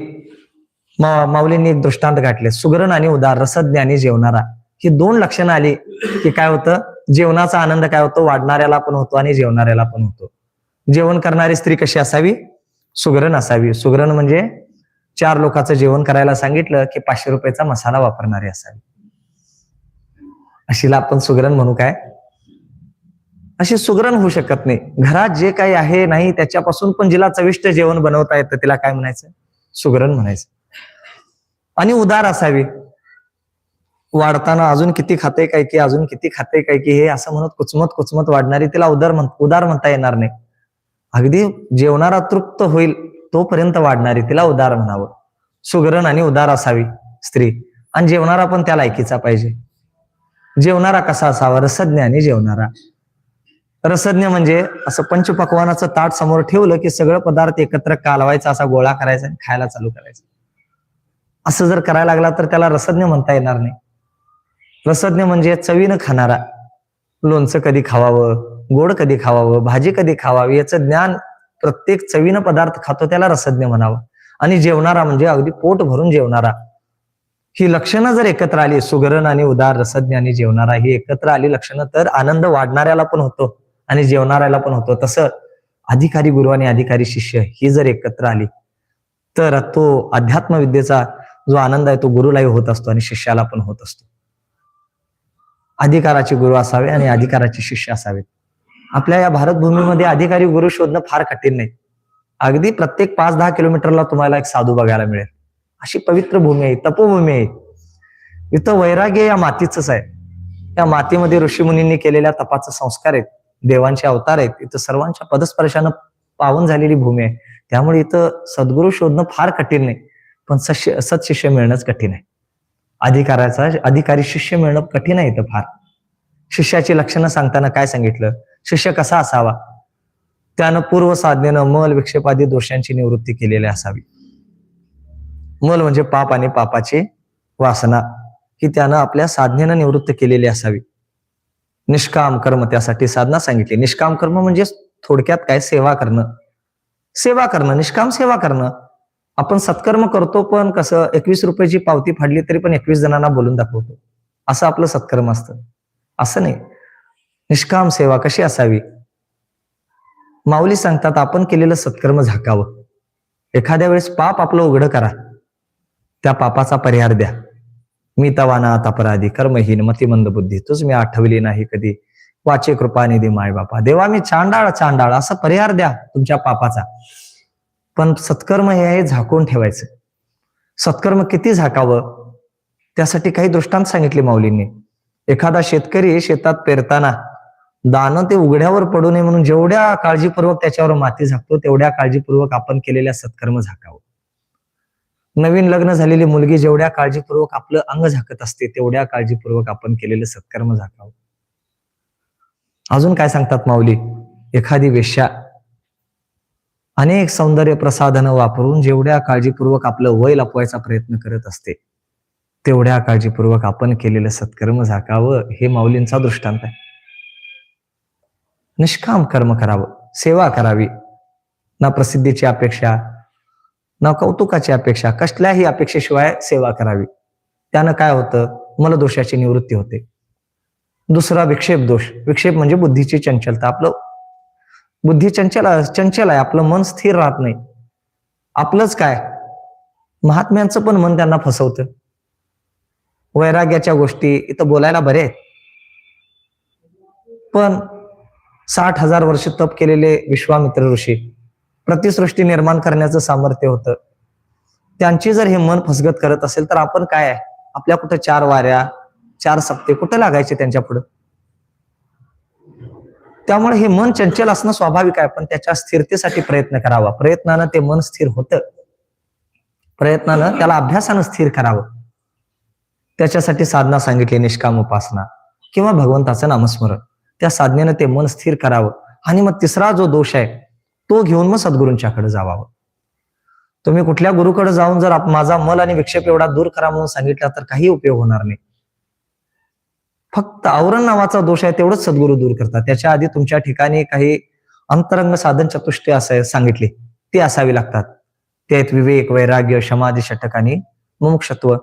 माऊलींनी एक दृष्टांत गाठले. सुगरण आणि उदार, रसज्ञ आणि जेवणारा, ही दोन लक्षणं आली की काय होतं? जेवणाचा आनंद काय होतो? वाढणाऱ्याला पण होतो आणि जेवणाऱ्याला पण होतो. जेवण करणारी स्त्री कशी असावी? सुगरण असावी. सुगरण म्हणजे 4 लोकांचं जेवण करायला सांगितलं की 500 रुपयाचा मसाला वापरणारी असावी. अशीला आपण सुगरण म्हणू काय? अशी सुगरण होऊ शकत नाही. घरात जे काही आहे नाही त्याच्यापासून पण जिला चविष्ट जेवण बनवता येतं तिला काय म्हणायचं? सुगरण म्हणायचं. आणि उदार असावी. वाढताना अजून किती खाते काय की, अजून किती खाते काय की, हे असं म्हणत कुचमत कुचमत वाढणारी तिला उदार म्हणता येणार नाही. अगदी जेवणारा तृप्त होईल तोपर्यंत वाढणारी तिला उदार म्हणावं. सुगरण आणि उदार असावी स्त्री. आणि जेवणारा पण त्या लायकीचा पाहिजे. जेवणारा कसा असावा? रसज्ञ आणि जेवणारा. रसज्ञ म्हणजे असं पंचपक्वानाचं ताट समोर ठेवलं की सगळं पदार्थ एकत्र कालवायचा, असा गोळा करायचा आणि खायला चालू करायचं. असं जर करायला लागला तर त्याला रसज्ञ म्हणता येणार नाही. रसज्ञ म्हणजे चवीनं खाणारा. लोणचं कधी खावावं, गोड कधी खावावं, भाजी कधी खावावी याचं ज्ञान, प्रत्येक चवीनं पदार्थ खातो त्याला रसज्ञ म्हणावं. आणि जेवणारा म्हणजे अगदी पोट भरून जेवणारा. ही लक्षणं जर एकत्र आली, सुगरण आणि उदार, रसज्ञ आणि जेवणारा, ही एकत्र आली लक्षणं, तर आनंद वाढणाऱ्याला पण होतो आणि जेवणाऱ्याला पण होतो. तसं अधिकारी गुरु आणि अधिकारी शिष्य ही जर एकत्र आली तर तो अध्यात्म विद्येचा जो आनंद आहे तो गुरुलाही होत असतो आणि शिष्याला पण होत असतो. अधिकाराचे गुरु असावे आणि अधिकाराचे शिष्य असावेत. आपल्या या भारत भूमीमध्ये अधिकारी गुरु शोधणं फार कठीण नाही. अगदी प्रत्येक 5-10 किलोमीटरला तुम्हाला एक साधू बघायला मिळेल. अशी पवित्र भूमी आहे, तपोभूमी आहे. इथं वैराग्य या मातीचंच आहे. त्या मातीमध्ये ऋषीमुनींनी केलेल्या तपाचे संस्कार आहेत, देवांचे अवतार आहेत. इथं सर्वांच्या पदस्पर्शानं पावन झालेली भूमी आहे. त्यामुळे इथं सद्गुरू शोधणं फार कठीण नाही, पण सत्शिष्य मिळणंच कठीण आहे. अधिकारी शिष्य मिळणं कठीण आहे इथं फार. शिष्याची लक्षणं सांगताना काय सांगितलं? शिष्य कसा असावा? त्यानं पूर्व साधनेनं मल विक्षेपादी दोषांची निवृत्ती केलेली असावी. मल म्हणजे पाप आणि पापाची वासना ही त्यानं आपल्या साधनेनं निवृत्त केलेली असावी. निष्काम कर्म, त्यासाठी साधना सांगितली. निष्काम कर्म म्हणजे थोडक्यात काय? सेवा करणं. सेवा करणं, निष्काम सेवा करणं. आपण सत्कर्म करतो पण कसं? 21 रुपयाची पावती फाडली तरी पण 21 जणांना बोलून दाखवतो, असं आपलं सत्कर्म असतं. असं नाही. निष्काम सेवा कशी असावी? माऊली सांगतात आपण केलेलं सत्कर्म झाकावं. एखाद्या वेळेस पाप आपलं उघडं करा, त्या पापाचा परिहार द्या. मी तवानात अपराधी, कर्महीन, मतिमंद बुद्धी, तुझ मी आठवली नाही कधी, वाचे कृपानिधी माय बापा, देवा मी चांडाळ असं परिहार द्या तुमच्या पापाचा. पण सत्कर्म हे आहे झाकून ठेवायचं. सत्कर्म किती झाकावं त्यासाठी काही दृष्टांत सांगितले माऊलींनी. एखादा शेतकरी शेतात पेरताना दाणं ते उघड्यावर पडू नये म्हणून जेवढ्या काळजीपूर्वक त्याच्यावर माती झाकतो तेवढ्या काळजीपूर्वक आपण केलेल्या सत्कर्म झाकावं. नवीन लग्न झालेली मुलगी जेवढ्या काळजीपूर्वक आपलं अंग झाकत असते तेवढ्या काळजीपूर्वक आपण केलेलं सत्कर्म झाकावं. अजून काय सांगतात माऊली? एखादी वेश्या अनेक सौंदर्य प्रसाधनं वापरून जेवढ्या काळजीपूर्वक आपलं वय लपवायचा प्रयत्न करत असते तेवढ्या काळजीपूर्वक आपण केलेलं सत्कर्म झाकावं. हे माऊलींचा दृष्टांत आहे. निष्काम कर्म करावं, सेवा करावी. ना प्रसिद्धीची अपेक्षा, ना कौतुकाची अपेक्षा, कसल्याही अपेक्षेशिवाय सेवा करावी. त्यानं काय होतं? मलदोषाची निवृत्ती होते. दुसरा विक्षेप दोष. विक्षेप म्हणजे बुद्धीची चंचलता. आपलं बुद्धी चंचल आहे, आपलं मन स्थिर राहत नाही. आपलंच काय, महात्म्यांचं पण मन त्यांना फसवतं. वैराग्याच्या गोष्टी इथं बोलायला बरे आहेत, पण 60,000 वर्ष तप केलेले विश्वामित्र ऋषी, प्रतिसृष्टी निर्माण करण्याचं सामर्थ्य होतं. त्यांची जर हे मन फसगत करत असेल तर आपण काय आहे? आपल्या कुठं 4 वाऱ्या 4 सप्ते कुठं लागायचे त्यांच्या पुढं? त्यामुळे हे मन चंचल असणं स्वाभाविक आहे, पण त्याच्या स्थिरतेसाठी प्रयत्न करावा. प्रयत्नानं ते मन स्थिर होतं. प्रयत्नानं त्याला अभ्यासानं स्थिर करावं. त्याच्यासाठी साधना सांगितली, निष्काम उपासना किंवा भगवंताचं नामस्मरण. त्या साधनेनं ते मन स्थिर करावं. आणि मग तिसरा जो दोष आहे तो घेऊन मग सद्गुरूंच्याकडे जावावं. तुम्ही कुठल्या गुरुकडे जाऊन जर माझा मल आणि विक्षेप एवढा दूर करा म्हणून सांगितला तर काही उपयोग होणार नाही. फक्त आवरण नावाचा दोष आहे तेवढंच सद्गुरू दूर करतात. त्याच्या आधी तुमच्या ठिकाणी काही अंतरंग साधन चतुष्टय असे सांगितले ते असावी लागतात. ते आहेत विवेक, वैराग्य, समाधी, षटक आणि मुमुक्षत्व.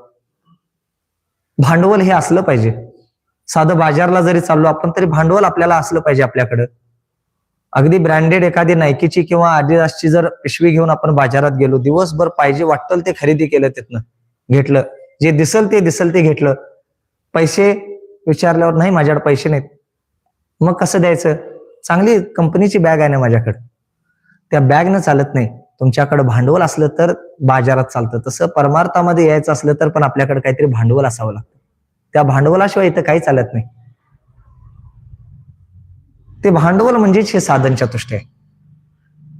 भांडवल हे असलं पाहिजे. साधं बाजारला जरी चाललो आपण तरी भांडवल आपल्याला असलं पाहिजे आपल्याकडं. अगदी ब्रँडेड एखादी नायकीची किंवा आदिदासची जर पिशवी घेऊन आपण बाजारात गेलो, दिवसभर पाहिजे वाटतं ते खरेदी केलं, तिथनं घेतलं, जे दिसल ते घेतलं. पैसे विचारल्यावर नाही माझ्याकडे पैसे नाहीत, मग कसं द्यायचं? चांगली कंपनीची बॅग आहे ना माझ्याकडे, त्या बॅगनं चालत नाही. तुमच्याकडे भांडवल असलं तर बाजारात चालतं. तसं परमार्थामध्ये यायचं असलं तर पण आपल्याकडे काहीतरी भांडवल असावं लागतं. त्या भांडवलाशिवाय इथं काही चालत नाही. ते भांडवल म्हणजेच हे साधन चतुष्टय आहे.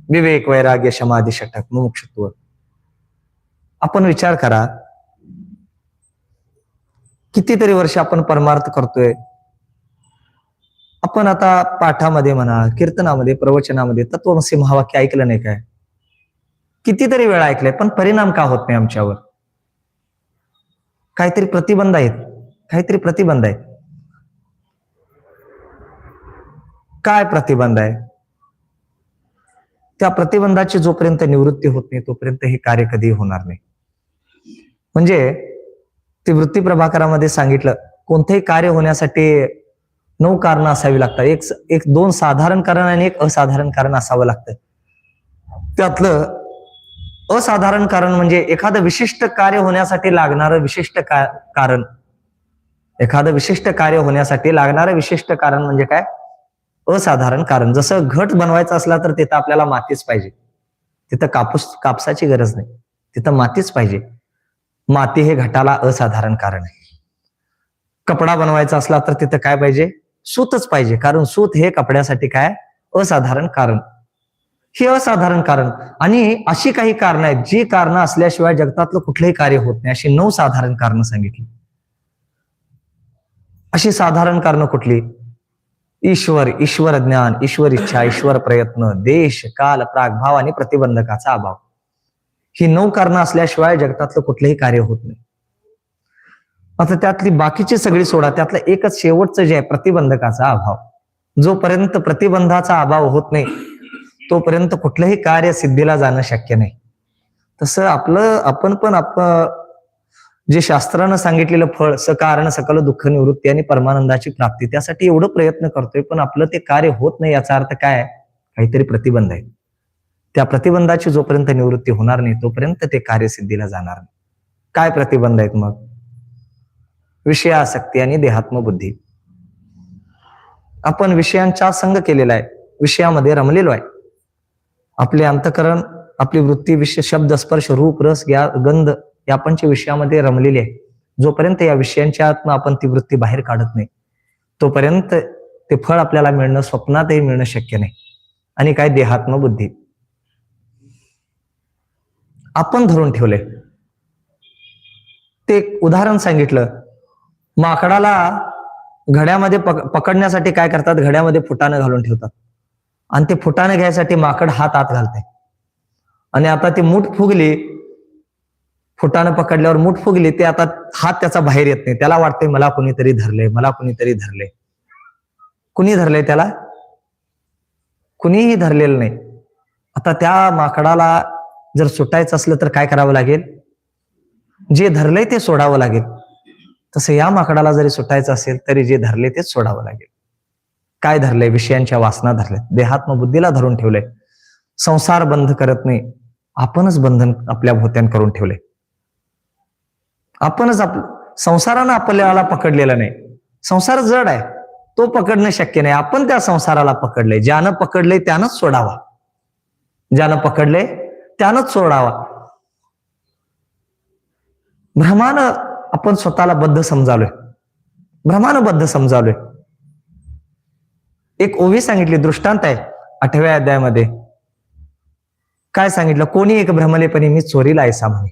विवेक, वैराग्य, समाधी, षटक, मुमुक्षुत्व. आपण विचार करा, कितीतरी वर्ष आपण परमार्थ करतोय. आपण आता पाठामध्ये म्हणा, कीर्तनामध्ये, प्रवचनामध्ये तत्वमसी महावाक्य ऐकलं नाही काय? कितीतरी वेळा ऐकलंय, पण परिणाम का होत नाही आमच्यावर? काहीतरी प्रतिबंध आहेत, काहीतरी प्रतिबंध आहेत. काय प्रतिबंध आहे? त्या प्रतिबंधाची जोपर्यंत निवृत्ती होत नाही तोपर्यंत हे कार्य कधी होणार नाही. म्हणजे ते वृत्ती प्रभाकरामध्ये सांगितलं, कोणतेही कार्य होण्यासाठी 9 कारणं असावी लागतात. एक 2 साधारण कारण आणि एक असाधारण कारण असावं लागतं. त्यातलं असाधारण कारण म्हणजे एखादं विशिष्ट कार्य होण्यासाठी लागणारं विशिष्ट कारण. एखादं विशिष्ट कार्य होण्यासाठी लागणारं विशिष्ट कारण म्हणजे काय? असाधारण कारण. जसं घट बनवायचा असला तर तिथं आपल्याला मातीच पाहिजे. तिथं कापसाची गरज नाही, तिथं मातीच पाहिजे. माती हे घटाला असाधारण कारण आहे. कपडा बनवायचा असला तर तिथं काय पाहिजे? सूतच पाहिजे, कारण सूत हे कपड्यासाठी काय? असाधारण कारण. हे असाधारण कारण. आणि अशी काही कारण आहेत जी कारण असल्याशिवाय जगतातलं कुठलंही कार्य होत नाही. अशी 9 साधारण कारण सांगितली. अशी साधारण कारण कुठली? ईश्वर ज्ञान, ईश्वर इच्छा, ईश्वर प्रयत्न, देश, काल, प्रागभाव आणि प्रतिबंधकाचा अभाव. ही 9 कारणं असल्याशिवाय जगतातलं कुठलंही कार्य होत नाही. आता त्यातली बाकीची सगळी सोडा, त्यातलं एकच शेवटचं जे आहे प्रतिबंधकाचा अभाव. जोपर्यंत प्रतिबंधाचा अभाव होत नाही तोपर्यंत कुठलंही कार्य सिद्धीला जाणं शक्य नाही. तसं आपण पण जे शास्त्रानं सांगितलेलं फळ, सकारण सकल दुःख निवृत्ती आणि परमानंदाची प्राप्ती, त्यासाठी एवढं प्रयत्न करतोय पण आपलं ते कार्य होत नाही. याचा अर्थ काय? काहीतरी प्रतिबंध आहे. त्या प्रतिबंधाची जोपर्यंत निवृत्ती होणार नाही तोपर्यंत ते कार्य सिद्धीला जाणार नाही. काय प्रतिबंध आहेत मग? विषयासक्ती आणि देहात्मबुद्धी. आपण विषयांचा संग केलेला आहे, विषयामध्ये रमलेलो आहे. आपले अंतकरण, आपली वृत्ती विषय, शब्द, स्पर्श, रूप, रस, गंध या पंच विषयामध्ये रमलेली आहे. जोपर्यंत या विषयांच्या आतनं आपण ती वृत्ती बाहेर काढत नाही तोपर्यंत ते फळ आपल्याला मिळणं, स्वप्नातही मिळणं शक्य नाही. आणि काय? देहात्मबुद्धी. आपण धरून ठेवले. ते एक उदाहरण सांगितलं. माकडाला घड्यामध्ये पकडण्यासाठी काय करतात? घड्यामध्ये फुटाणं घालून ठेवतात आणि ते फुटाणं घ्यायसाठी माकड हात आत घालते. आणि आता ती मूठ फुगली, फुटाणं पकडल्यावर मूठ फुगली, ते आता हात त्याचा बाहेर येत नाही. त्याला वाटतंय मला कुणीतरी धरले, मला कुणीतरी धरले. कुणी धरले त्याला? कुणीही धरलेलं नाही. आता त्या माकडाला जर सुटायचं असलं तर काय करावं लागेल? जे धरलंय ते सोडावं लागेल. तसं या माकडाला जरी सुटायचं असेल तरी जे धरले तेच सोडावं लागेल. काय धरलंय? विषयांच्या वासना धरल्या, देहात्मबुद्धीला धरून ठेवलंय. संसार बंध करत नाही, आपणच बंधन आपल्या भोवत्यान करून ठेवले. आपणच संसारानं आपल्याला पकडलेलं नाही. संसार जड आहे, तो पकडणं शक्य नाही. आपण त्या संसाराला पकडलंय. ज्यानं पकडलंय त्यानंच सोडावा, ज्यानं पकडलंय त्यानंच सोडावा. भ्रमानं आपण स्वतःला बद्ध समजावलोय, भ्रमानं बद्ध समजावलोय. एक ओवी सांगितली, दृष्टांत आहे 8व्या अध्यायामध्ये. काय सांगितलं? कोणी एक भ्रमलेपणी मी चोरीला ऐसा म्हणे.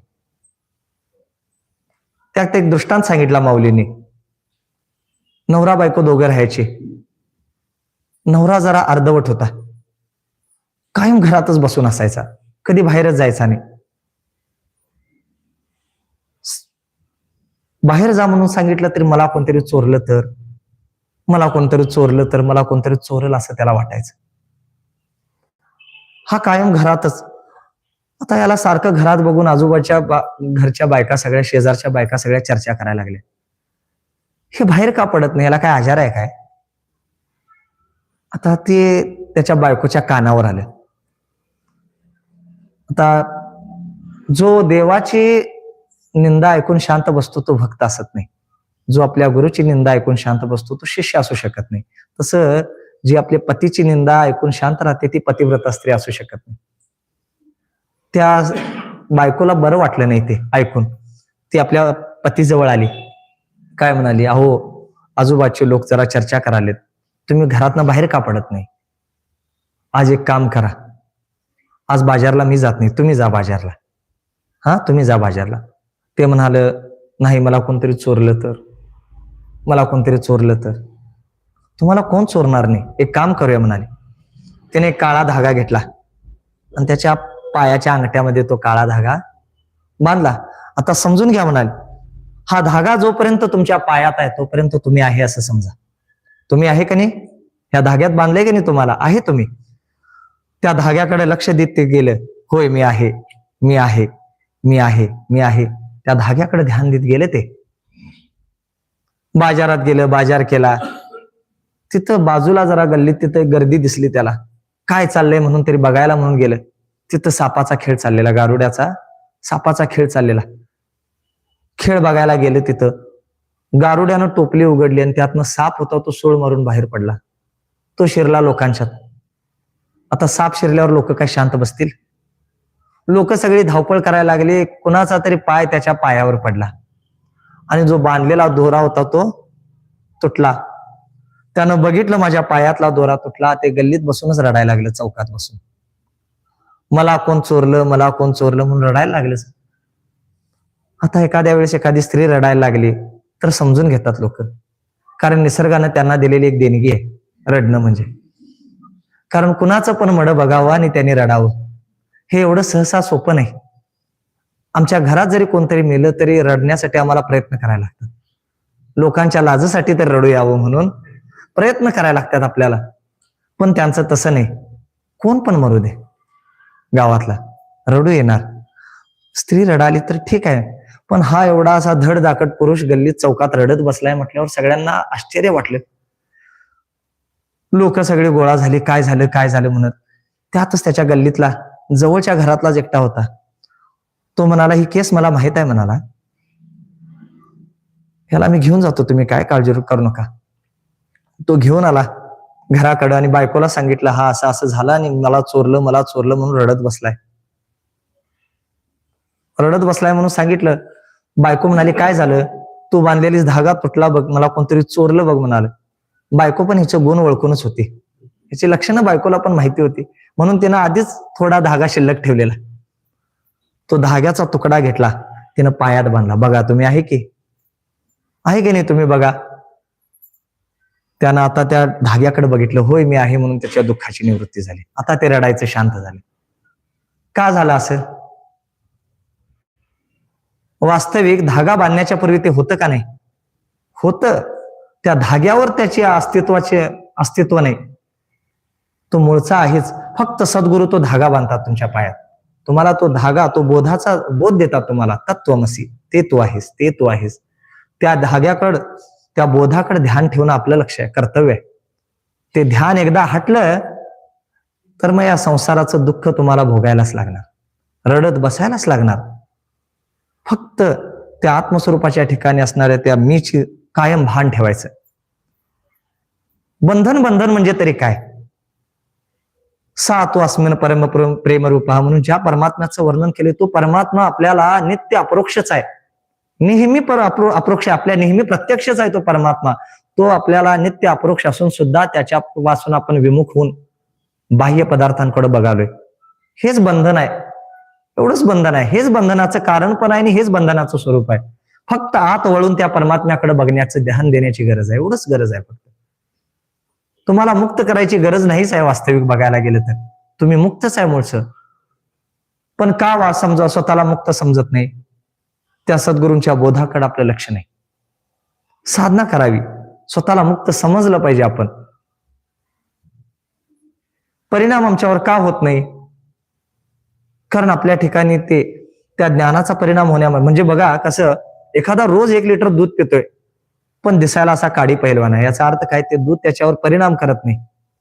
त्यात एक दृष्टांत सांगितला माऊलीने. नवरा बायको दोघं राहायचे. नवरा जरा अर्धवट होता, कायम घरातच बसून असायचा, कधी बाहेरच जायचा नाही. बाहेर जा म्हणून सांगितलं तरी मला कोणतरी चोरलं तर, मला कोणतरी चोरलं तर, मला कोणतरी चोरलं असं त्याला वाटायचं. हा कायम घरातच. आता याला सारखं घरात बघून आजूबाजूच्या घरच्या बायका सगळ्या, शेजारच्या बायका सगळ्या चर्चा करायला लागल्या, हे बाहेर का पडत नाही, याला काय आजार आहे काय? आता ते त्याच्या बायकोच्या कानावर आलं. आता जो देवाची निंदा ऐकून शांत बसतो तो भक्त असत नाही. जो आपल्या गुरुची निंदा ऐकून शांत बसतो तो शिष्य असू शकत नाही. तसं जी आपल्या पतीची निंदा ऐकून शांत राहते ती पतिव्रता स्त्री असू शकत नाही. त्या बायकोला बरं वाटलं नाही ते ऐकून. ती आपल्या पतीजवळ आली. काय म्हणाली, अहो आजूबाजूचे लोक जरा चर्चा करालेत, तुम्ही घरातनं बाहेर का पडत नाही? आज एक काम करा, आज बाजारला मी जात नाही, तुम्ही जा बाजारला. हा, तुम्ही जा बाजारला. ते म्हणालं, नाही मला कोणतरी चोरलं तर, मला कोणतरी चोरलं तर. तुम्हाला कोण चोरणार नाही, एक काम करूया म्हणाले. त्याने एक काळा धागा घेतला आणि त्याच्या पायाच्या अंगठ्यामध्ये तो काळा धागा बांधला. आता समजून घ्या म्हणाले, हा धागा जोपर्यंत तुमच्या पायात आहे तोपर्यंत तुम्ही आहे असं समजा. तुम्ही आहे का नाही? ह्या धाग्यात बांधले की नाही तुम्हाला? आहे तुम्ही. त्या धाग्याकडे लक्ष देत ते गेलं. होय मी आहे, मी आहे, मी आहे, मी आहे. त्या धाग्याकडे ध्यान देत गेले ते. बाजारात गेलं, बाजार केला. तिथं बाजूला जरा गल्लीत तिथं गर्दी दिसली त्याला. काय चाललंय म्हणून तरी बघायला म्हणून गेलं. तिथं सापाचा खेळ चाललेला, गारुड्याचा सापाचा खेळ चाललेला. खेळ बघायला गेले तिथं. गारुड्यानं टोपली उघडली आणि त्यातनं साप होता तो सोळ मारून बाहेर पडला. तो शिरला लोकांच्यात. आता साप शिरल्यावर लोक काय शांत बसतील? लोक सगळी धावपळ करायला लागली. कुणाचा तरी पाय त्याच्या पायावर पडला आणि जो बांधलेला दोरा होता तो तुटला. त्यानं बघितलं माझ्या पायातला दोरा तुटला. ते गल्लीत बसूनच रडायला लागलं, चौकात बसून. मला कोण चोरलं, मला कोण चोरलं म्हणून रडायला लागलं. आता एखाद्या वेळेस एखादी स्त्री रडायला लागली तर समजून घेतात लोक, कारण निसर्गानं त्यांना दिलेली एक देणगी आहे रडणं म्हणजे. कारण कुणाचं पण मड बघावं आणि त्यांनी रडावं हे एवढं सहसा सोपं नाही. आमच्या घरात जरी कोणतरी मेलं तरी रडण्यासाठी आम्हाला प्रयत्न करायला लागतात. लोकांच्या लाजेसाठी तर रडू यावं म्हणून प्रयत्न करायला लागतात आपल्याला. पण त्यांचं तसं नाही. कोण पण मरू दे गावातला, रडू येणार. स्त्री रडाली तर ठीक आहे, पण हा एवढा असा धडधाकट पुरुष गल्लीत चौकात रडत बसलाय म्हटल्यावर सगळ्यांना आश्चर्य वाटलं. लोक सगळे गोळा झाली, काय झालं काय झालं म्हणत. त्यातच त्याच्या गल्लीतला जवळच्या घरातलाच एकटा होता. तो म्हणाला, ही केस मला माहित आहे म्हणाला, ह्याला मी घेऊन जातो, तुम्ही काय काळजी करू नका. तो घेऊन आला घराकडं आणि बायकोला सांगितलं, हा असं असं झालं आणि मला चोरलं म्हणून रडत बसलाय. रडत बसलाय म्हणून सांगितलं. बायको म्हणाली, काय झालं? तू बांधलेली धागा तुटला बघ, मला कोणतरी चोरलं बघ म्हणाल. बायको पण हिचे गुण ओळखूनच होती, हिची लक्षणं बायकोला पण माहिती होती, म्हणून तिनं आधीच थोडा धागा शिल्लक ठेवलेला. तो धाग्याचा तुकडा घेतला, तिनं पायात बांधला. बघा तुम्ही आहे की नाही तुम्ही बघा. त्यानं आता त्या धाग्याकडे बघितलं. होय मी आहे म्हणून त्याच्या दुःखाची निवृत्ती झाली. आता ते रडायचं शांत झाले. का झालं असं? वास्तविक धागा बांधण्याच्या पूर्वी ते होतं का नाही? होतं. त्या धाग्यावर त्याचे अस्तित्व नाही. तो मूळचा आहेच. फक्त सद्गुरू तो धागा बांधतात तुमच्या पायात. तुम्हाला तो धागा, तो बोधाचा बोध देतात तुम्हाला. तत्वमसी, ते तू आहेस, ते तू आहेस. त्या धाग्याकडं, त्या बोधाकडे ध्यान ठेवणं आपलं लक्ष आहे, कर्तव्य आहे. ते ध्यान एकदा हटलं तर मग या संसाराचं दुःख तुम्हाला भोगायलाच लागणार, रडत बसायलाच लागणार. फक्त त्या आत्मस्वरूपाच्या ठिकाणी असणाऱ्या त्या मीची कायम भान ठेवायचं. बंधन म्हणजे तरी काय? सा तो अस्मिन परम प्रेमरूपा म्हणून ज्या परमात्म्याचं वर्णन केले, तो परमात्मा आपल्याला नित्य अपरोक्षच आहे. नेहमी अप्रोक्ष, आपल्या नेहमी प्रत्यक्षच आहे तो परमात्मा. तो आपल्याला नित्य अपरोक्ष असून सुद्धा त्याच्यापासून आपण विमुख होऊन बाह्य पदार्थांकडे बघालोय. हेच बंधन आहे, एवढंच बंधन आहे. हेच बंधनाचं कारण पण आहे आणि हेच बंधनाचं स्वरूप आहे. फक्त आत वळून त्या परमात्म्याकडे बघण्याचं ध्यान देण्याची गरज आहे, एवढंच गरज आहे. फक्त तुम्हाला मुक्त करायची गरज नाहीच आहे. वास्तविक बघायला गेलं तर तुम्ही मुक्तच आहे मूळचं. पण का समजा स्वतःला मुक्त समजत नाही? त्या सद्गुरूंच्या बोधाकडे आपलं लक्ष नाही. साधना करावी, स्वतःला मुक्त समजलं पाहिजे आपण. परिणाम आमच्यावर का होत नाही? कारण आपल्या ठिकाणी त्या ज्ञानाचा परिणाम होण्यामुळे. म्हणजे बघा कसं, एखादा रोज 1 लिटर दूध पितोय पण दिसायला असा काडी पहिलवान आहे, याचा अर्थ काय? ते दूध त्याच्यावर परिणाम करत नाही.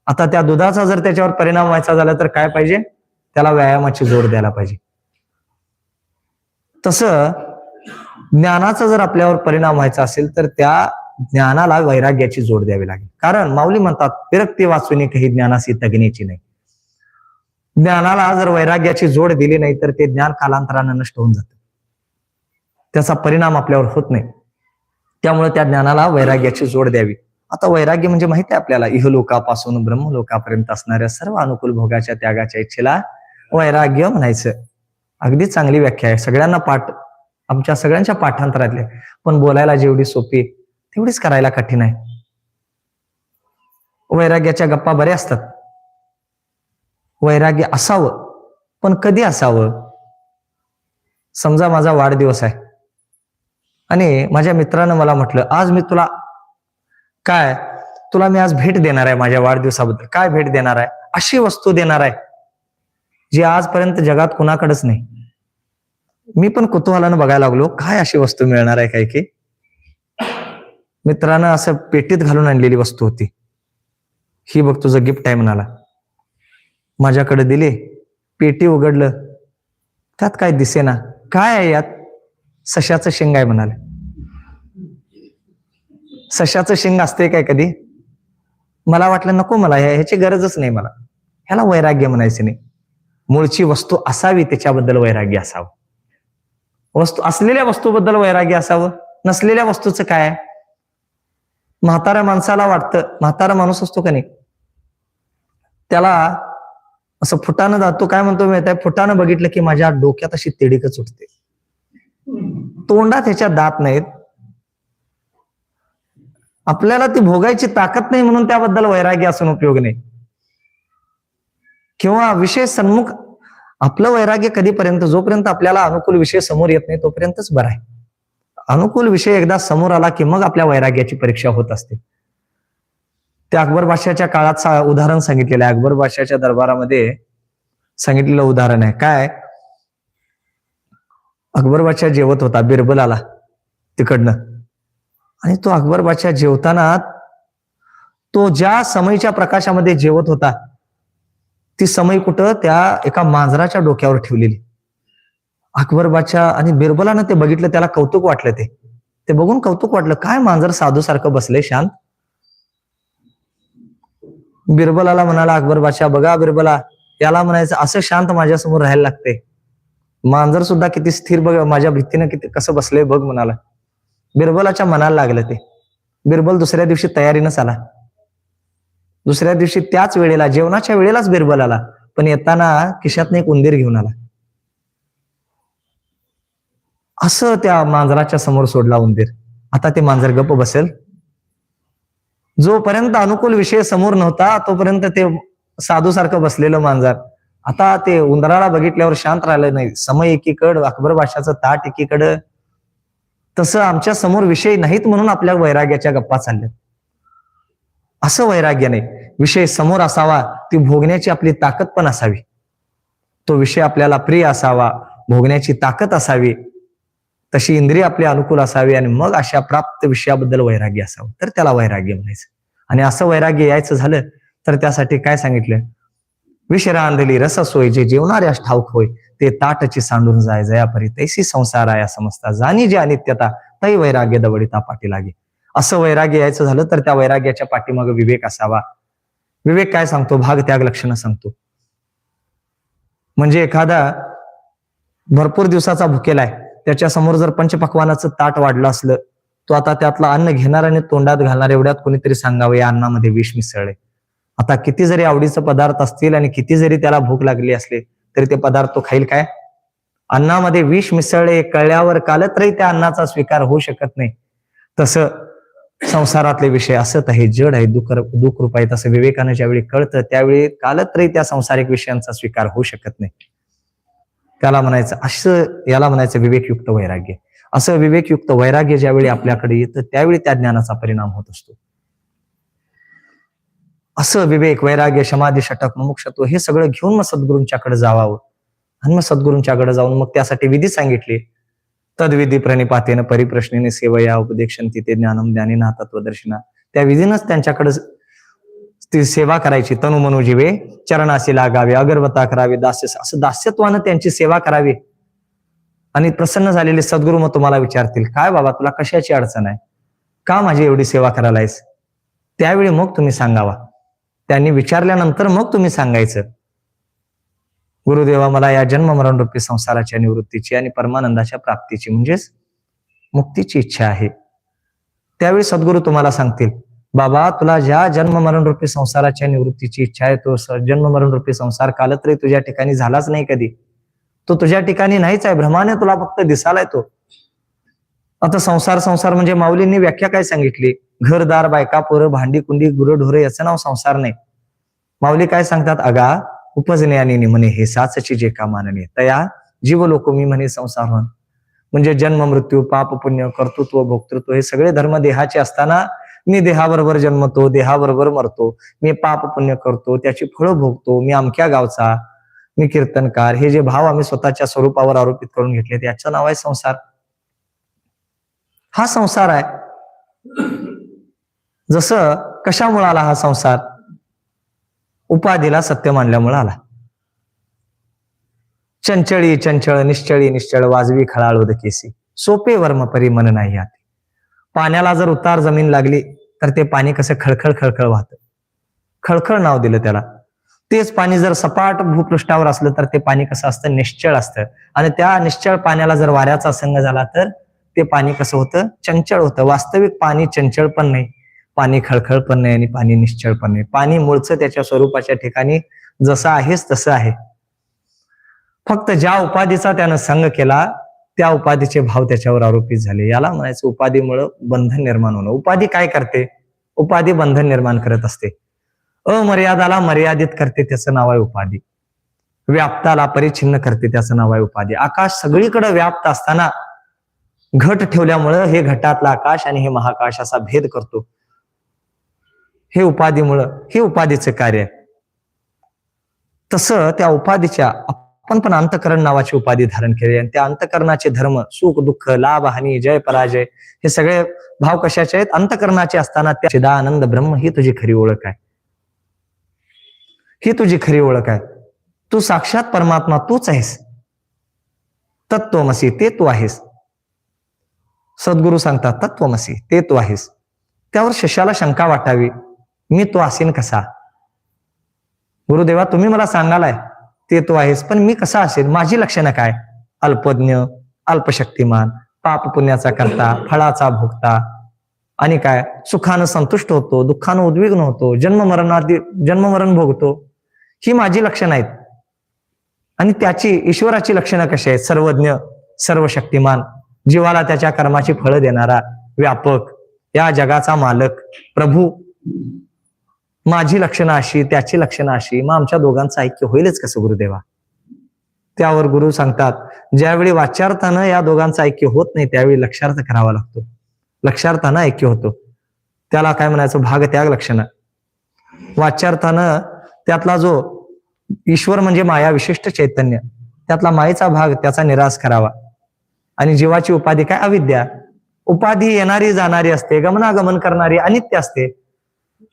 आता त्या दुधाचा जर त्याच्यावर परिणाम व्हायचा झाला तर काय पाहिजे? त्याला व्यायामाची जोड द्यायला पाहिजे. तसं ज्ञानाचा जर आपल्यावर परिणाम व्हायचा असेल तर त्या ज्ञानाला वैराग्याची जोड द्यावी लागेल. कारण माऊली म्हणतात, विरक्ती वाचून काही ज्ञानासी तगण्याची नाही. ज्ञानाला जर वैराग्याची जोड दिली नाही तर ते ज्ञान कालांतरानं नष्ट होऊन जातं, त्याचा परिणाम आपल्यावर होत नाही. त्यामुळे त्या ज्ञानाला वैराग्याची जोड द्यावी. आता वैराग्य म्हणजे माहिती आहे आपल्याला, इहलोकापासून ब्रह्मलोकापर्यंत असणाऱ्या सर्व अनुकूल भोगाच्या त्यागाच्या इच्छेला वैराग्य म्हणायचं. अगदी चांगली व्याख्या आहे, सगळ्यांना पाठ, आमच्या सगळ्यांच्या पाठांतरातले. पण बोलायला जेवढी सोपी तेवढीच करायला कठीण आहे. वैराग्याच्या गप्पा बऱ्या असतात. वैराग्य असावं, पण कधी असावं? समजा माझा वाढदिवस आहे आणि माझ्या मित्रानं मला म्हटलं, आज मी तुला तुला मी आज भेट देणार आहे माझ्या वाढदिवसाबद्दल. काय भेट देणार आहे? अशी वस्तू देणार आहे जी आजपर्यंत जगात कुणाकडेच नाही. मी पण कुतूहलानं बघायला लागलो, काय अशी वस्तू मिळणार आहे काय की. मित्रानं असं पेटीत घालून आणलेली वस्तू होती. ही बघ तुझं गिफ्ट आहे म्हणाला. माझ्याकडे दिली, पेटी उघडलं, त्यात काय दिसेना. काय आहे यात? सशाचं शिंग आहे म्हणाले. सशाचं शिंग असते काय कधी? मला वाटलं नको, मला ह्याची गरजच नाही, मला ह्याला वैराग्य म्हणायचं नाही. मूळची वस्तू असावी, त्याच्याबद्दल वैराग्य असावं. वस्तू असलेल्या वस्तूबद्दल वैराग्य असावं. नसलेल्या वस्तूचं काय? म्हाताऱ्या माणसाला वाटतं, म्हातारा माणूस असतो का नाही, त्याला असं फुटानं जातो, काय म्हणतो माहिती आहे, फुटानं बघितलं की माझ्या डोक्यात अशी तिडीकच उठते. तोंडात ह्याच्या दात नाहीत. आपल्याला ती भोगायची ताकद नाही म्हणून त्याबद्दल वैराग्य असून उपयोग नाही. किंवा विषय सन्मुख, आपलं वैराग्य कधीपर्यंत, जोपर्यंत आपल्याला अनुकूल विषय समोर येत नाही तोपर्यंतच बरं आहे. अनुकूल विषय एकदा समोर आला की मग आपल्या वैराग्याची परीक्षा होत असते. त्या अकबर बादशाहच्या काळात उदाहरण सांगितलेलं आहे. अकबर बादशाहच्या दरबारामध्ये सांगितलेलं उदाहरण आहे. काय? अकबर बादशाह जेवत होता, बिरबल आला तिकडनं, आणि तो अकबर बादशाह जेवताना तो ज्या समईच्या प्रकाशामध्ये जेवत होता ती समई कुठं? त्या एका मांजराच्या डोक्यावर ठेवलेली. अकबर बादशाह आणि बिरबलानं ते बघितलं, त्याला कौतुक वाटलं. ते बघून कौतुक वाटलं, काय मांजर साधू सारखं बसलंय शांत. बिरबलाला म्हणाला अकबर बादशाह, बघा बिरबला, याला म्हणायचं असं शांत माझ्यासमोर राहायला लागते. मांजर सुद्धा किती स्थिर बघ, माझ्या भीतीनं किती कसं बसलंय बघ म्हणाला. बिरबलाच्या मनाला लागलं ते. बिरबल दुसऱ्या दिवशी तयारीनंच आला. दुसऱ्या दिवशी त्याच वेळेला, जेवणाच्या वेळेलाच बिरबल आला, पण येताना खिशातनं एक उंदीर घेऊन आला. असं त्या मांजराच्या समोर सोडला उंदीर. आता ते मांजर गप्प बसेल? जोपर्यंत अनुकूल विषय समोर नव्हता तोपर्यंत ते साधू सारखं बसलेलं मांजर आता ते उंदराला बघितल्यावर शांत राहिलं नाही. समय एकीकडं, अकबर बादशाहचं ताट एकीकडं. तसं आमच्या समोर विषय नाहीत म्हणून आपल्या वैराग्याच्या गप्पा चालल्या. असं वैराग्य नाही. विषय समोर असावा, ती भोगण्याची आपली ताकद पण असावी. तो विषय आपल्याला प्रिय असावा, भोगण्याची ताकद असावी, तशी इंद्रिय आपली अनुकूल असावी, आणि मग अशा प्राप्त विषयाबद्दल वैराग्य असावं, तर त्याला वैराग्य म्हणायचं. आणि असं वैराग्य यायचं झालं तर त्यासाठी काय सांगितलं? विष रांधली रस सोय, जे जेवणाऱ्यास ठाऊक होय, ते ताटची सांडून जाय जयापरी, तैसी संसार आहे समजता, जाणी जे अनित्यता तै वैराग्य दवडिता पाठी लागे. असं वैराग्य यायचं झालं तर त्या वैराग्याच्या पाठीमागे विवेक असावा. विवेक काय सांगतो? भाग त्याग लक्षणं सांगतो. म्हणजे एखादा भरपूर दिवसाचा भुकेला आहे, त्याच्या समोर जर पंचपक्वानाचं ताट वाढलं असलं, तो आता त्यातलं अन्न घेणार आणि तोंडात घालणार एवढ्यात कोणीतरी सांगावं या अन्नामध्ये विष मिसळले. आता किती जरी आवडीचे पदार्थ असतील आणि किती जरी त्याला भूक लागली असली तरी ते पदार्थ तो खाईल काय? अन्नामध्ये विष मिसळले कळल्यावर कालत्रही त्या अन्नाचा स्वीकार होऊ शकत नाही. तसं संसारातले विषय असत आहे, जड आहे, दुःख रूप आहे. तसं विवेकानं ज्यावेळी कळतं त्यावेळी कालत्रही त्या संसारिक विषयांचा स्वीकार होऊ शकत नाही. त्याला म्हणायचं असं, याला म्हणायचं विवेकयुक्त वैराग्य. असं विवेकयुक्त वैराग्य ज्यावेळी आपल्याकडे येतं त्यावेळी त्या ज्ञानाचा परिणाम होत असतो. असं विवेक, वैराग्य, समाधी, षटक, मुमुक्षत्व हे सगळं घेऊन मग सद्गुरूंच्याकडे जावावं. आणि मग सद्गुरूंच्याकडे जाऊन मग त्यासाठी विधी सांगितली. तद्विधी प्रणिपातेन परिप्रश्नेने सेवया उपदेक्षन्ति ते ज्ञानम ज्ञानिना तत्वदर्शिना. त्या विधीनच त्यांच्याकडे ती सेवा करायची. तनु मनु जीवे चरणाशी लागावे, अगरवता करावी, दास्य, असं दास्यत्वानं त्यांची सेवा करावी. आणि प्रसन्न झालेले सद्गुरू मग तुम्हाला विचारतील, काय बाबा तुला कशाची अडचण आहे? का माझी एवढी सेवा करायला आहेस? त्यावेळी मग तुम्ही सांगावा. त्यांनी विचारल्यानंतर मग तुम्ही सांगायचं, गुरुदेवा मला या जन्म मरण रूपी संसाराच्या निवृत्तीची आणि परमानंदाच्या प्राप्तीची म्हणजेच मुक्तीची इच्छा आहे. त्यावेळी सद्गुरू तुम्हाला सांगतील, बाबा तुला ज्या जन्म मरण रूपी संसाराच्या निवृत्तीची इच्छा आहे तो जन्म मरण रूपी संसार कालत्रय तुझ्या ठिकाणी झालाच नाही कधी. तो तुझ्या ठिकाणी नाहीच आहे, भ्रमाने तुला फक्त दिसालाय तो. आता संसार संसार म्हणजे माऊलींनी व्याख्या काय सांगितली? घरदार, बायका, पोरं, भांडी कुंडी, गुरढोरे याचं नाव संसार नाही. माऊली काय सांगतात? अगा उपजणे आणि म्हणे हे साचची जे का मानणे तया जीव लोक मी म्हणे संसार होण. म्हणजे जन्म मृत्यू, पाप पुण्य, कर्तृत्व, भोक्तृत्व हे सगळे धर्म देहाचे असताना मी देहाबरोबर जन्मतो, देहाबरोबर मरतो, मी पाप पुण्य करतो, त्याची फळं भोगतो, मी अमक्या गावचा, मी कीर्तनकार, हे जे भाव आम्ही स्वतःच्या स्वरूपावर आरोपित करून घेतले त्याचं नाव आहे संसार. हा संसार आहे. जसं कशामुळे आला हा संसार? उपाधीला सत्य मानल्यामुळे आला. चंचळी चंचळ, निश्चळी निश्चळ, वाजवी खळाळ उदकेसी, सोपे वर्म परी मन नाही आते. पाण्याला जर उतार जमीन लागली तर ते पाणी कसं खळखळ खळखळ वाहतं. खळखळ नाव दिलं त्याला. तेच पाणी जर सपाट भूपृष्ठावर असलं तर ते पाणी कसं असतं? निश्चळ असतं. आणि त्या निश्चळ पाण्याला जर वाऱ्याचा संग झाला तर ते पाणी कसं होतं? चंचळ होतं. वास्तविक पाणी चंचळ पण नाही, पाणी खळखळ पण नाही आणि पाणी निश्चळ पण नाही. पाणी मूळचं त्याच्या स्वरूपाच्या ठिकाणी जसं आहेच तसं आहे. फक्त ज्या उपाधीचा त्यानं संग केला त्या उपाधीचे भाव त्याच्यावर आरोपित झाले. याला म्हणायचं उपाधीमुळं बंधन निर्माण होणं. उपाधी काय करते? उपाधी बंधन निर्माण करत असते. अमर्यादाला मर्यादित करते, त्याचं नाव आहे उपाधी. व्याप्ताला परिच्छिन्न करते, त्याचं नाव आहे उपाधी. आकाश सगळीकडे व्याप्त असताना घट ठेवल्यामुळं हे घटातला आकाश आणि हे महाकाश असा भेद करतो. हे उपाधीमुळं, हे उपाधीचं कार्य आहे. तसं त्या उपाधीच्या आपण पण अंतकरण नावाची उपाधी धारण केली आणि त्या अंतकरणाचे धर्म सुख दुःख, लाभ हानी, जय पराजय हे सगळे भाव कशाचे आहेत? अंतकरणाचे असताना त्या चिदानंद ब्रह्म ही तुझी खरी ओळख आहे. ही तुझी खरी ओळख आहे. तू साक्षात परमात्मा तूच आहेस. तत्त्वमसी ते तू आहेस. सद्गुरू सांगतात तत्त्वमसी ते तू आहेस. त्यावर शिष्याला शंका वाटावी, मी तो असेन कसा? गुरुदेवा तुम्ही मला सांगालाय ते तू आहेस, पण मी कसा असेल? माझी लक्षणं काय? अल्पज्ञ, अल्पशक्तिमान, पाप पुण्याचा करता, फळाचा भोगता आणि काय सुखानं संतुष्ट होतो, दुःखानं उद्विग्न होतो, जन्ममरण भोगतो. ही माझी लक्षणं आहेत. आणि त्याची ईश्वराची लक्षणं कशी आहेत? सर्वज्ञ, सर्वशक्तिमान, जीवाला त्याच्या कर्माची फळं देणारा, व्यापक, या जगाचा मालक, प्रभू. माझी लक्षणं अशी, त्याची लक्षणं अशी, मग आमच्या दोघांचं ऐक्य होईलच कसं गुरुदेवा? त्यावर गुरु सांगतात, ज्यावेळी वाच्यार्थानं या दोघांचं ऐक्य होत नाही त्यावेळी लक्षार्थ करावा लागतो. लक्षार्थानं ऐक्य होतो त्याला काय म्हणायचं? भागत्याग लक्षणं. वाच्यार्थानं त्यातला जो ईश्वर म्हणजे माया विशिष्ट चैतन्य, त्यातला मायेचा भाग त्याचा निराश करावा. आणि जीवाची उपाधी काय? अविद्या. उपाधी येणारी जाणारी असते, गमनागमन करणारी अनित्य असते.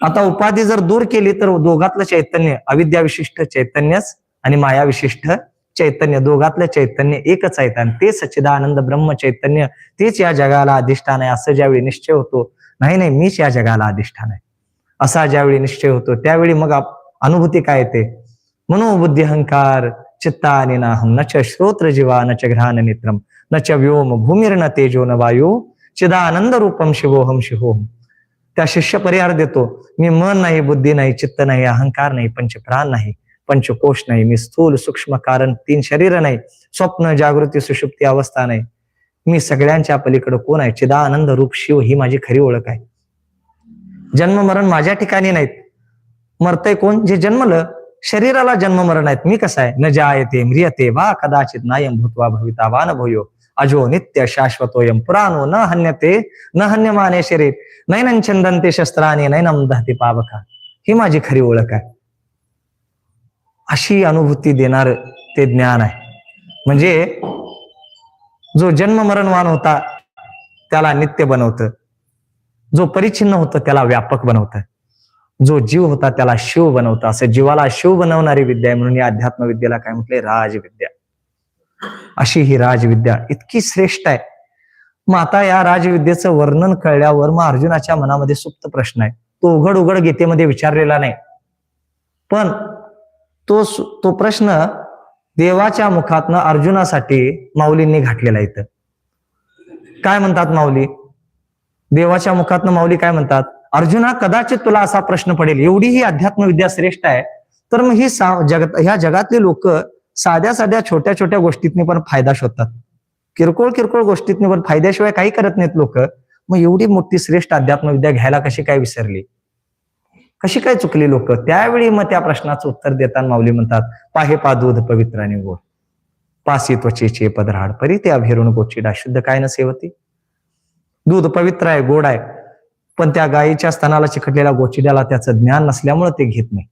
आता उपाधी जर दूर केली तर दोघातलं चैतन्य, अविद्या विशिष्ट चैतन्यच आणि माया विशिष्ट चैतन्य, दोघातलं चैतन्य एकच आहेत. आणि ते सच्चिदानंद ब्रह्म चैतन्य तेच या जगाला अधिष्ठान आहे असं ज्यावेळी निश्चय होतो, नाही नाही मीच या जगाला अधिष्ठान आहे असा ज्यावेळी निश्चय होतो त्यावेळी मग अनुभूती काय येते? मनोबुद्धी अहंकार चित्तानि नाहं न च श्रोत्र जीवा न च घ्राण नेत्रम न च व्योम भूमिर्न तेजो न वायू चिदानंद रूपम शिवोहम शिवोहम. त्या शिष्य परिहार देतो, मी मन नाही, बुद्धी नाही, चित्त नाही, अहंकार नाही, पंचप्राण नाही, पंचकोश नाही, मी स्थूल सूक्ष्म कारण 3 शरीर नाही, स्वप्न जागृती सुषुप्ती अवस्था नाही, मी सगळ्यांच्या पलीकडे कोण आहे? चिदानंद रूप शिव ही माझी खरी ओळख आहे. जन्म मरण माझ्या ठिकाणी नाहीत. मरतय कोण? जे जन्मलं. शरीराला जन्म मरण आहेत. मी कसा आहे? न जायते म्रियते वा कदाचित नायम भूत्वा भविता वा न भूयो अजो नित्य शाश्वतोयम पुराणो न हन्यते न हन्यमाने शरीर नैनं छंदन्ते शस्त्राने नैनं दहते पावका. ही माझी खरी ओळख आहे. अशी अनुभूती देणार ते ज्ञान आहे. म्हणजे जो जन्म मरणवान होता त्याला नित्य बनवतं, जो परिच्छिन्न होतं त्याला व्यापक बनवतं, जो जीव होता त्याला शिव बनवतं. असं जीवाला शिव बनवणारी विद्या आहे. म्हणून या अध्यात्म विद्येला काय म्हटले? राजविद्या. अशी ही राजविद्या इतकी श्रेष्ठ आहे. मग आता या राजविद्येचं वर्णन कळल्यावर मग अर्जुनाच्या मनामध्ये सुप्त प्रश्न आहे. तो उघड उघड गीतेमध्ये विचारलेला नाही, पण तो प्रश्न देवाच्या मुखातनं अर्जुनासाठी माऊलींनी घातलेला इथं. काय म्हणतात माऊली? देवाच्या मुखातनं माऊली काय म्हणतात? अर्जुना, कदाचित तुला असा प्रश्न पडेल, एवढी ही अध्यात्मविद्या श्रेष्ठ आहे, तर मग ही ह्या जगातले लोक साध्या साध्या छोट्या छोट्या गोष्टीतनी पण फायदा शोधतात, किरकोळ किरकोळ गोष्टीतनी पण फायद्याशिवाय काही करत नाहीत लोक. मग एवढी मोठी श्रेष्ठ अध्यात्मविद्या घ्यायला कशी काय विसरली, कशी काय चुकली लोक? त्यावेळी मग त्या प्रश्नाचं उत्तर देताना माऊली म्हणतात, पाहे पा दूध पवित्र आणि गोड, पासी त्वचेचे पदराड, परी ते अभिरुण गोचिडा, शुद्ध काय न सेवती. दूध पवित्र आहे, गोड आहे, पण त्या गायीच्या स्तनाला चिकटलेल्या गोचिड्याला त्याचं ज्ञान नसल्यामुळे ते घेत नाही.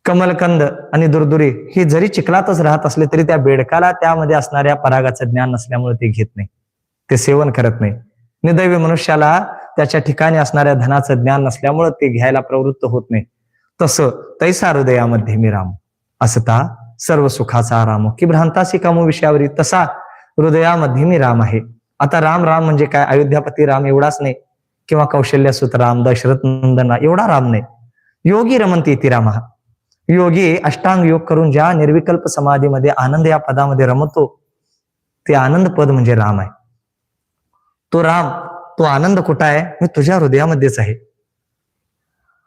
कमलकंद आणि दुर्दुरी ही जरी चिखलातच राहत असले तरी त्या बेडकाला त्यामध्ये असणाऱ्या परागाचं ज्ञान नसल्यामुळे ते घेत नाही, ते सेवन करत नाही. निदैवी मनुष्याला त्याच्या ठिकाणी असणाऱ्या धनाचं ज्ञान नसल्यामुळे ते घ्यायला प्रवृत्त होत नाही. तसं तैसा हृदयामध्ये मी राम, असता सर्व सुखाचा राम, की भ्रांतासी कामू विषयावरी, तसा हृदयामध्ये मी राम आहे. आता राम राम म्हणजे काय? अयोध्यापती राम एवढाच नाही, किंवा कौशल्यसुत राम, दशरथ नंदन एवढा राम नाही. योगी रमंती इति राम, योगी अष्टांग योग करून ज्या निर्विकल्प समाधीमध्ये आनंद या पदामध्ये रमतो, ते आनंद पद म्हणजे राम आहे. तो राम, तो आनंद कुठं आहे? मी तुझ्या हृदयामध्येच आहे.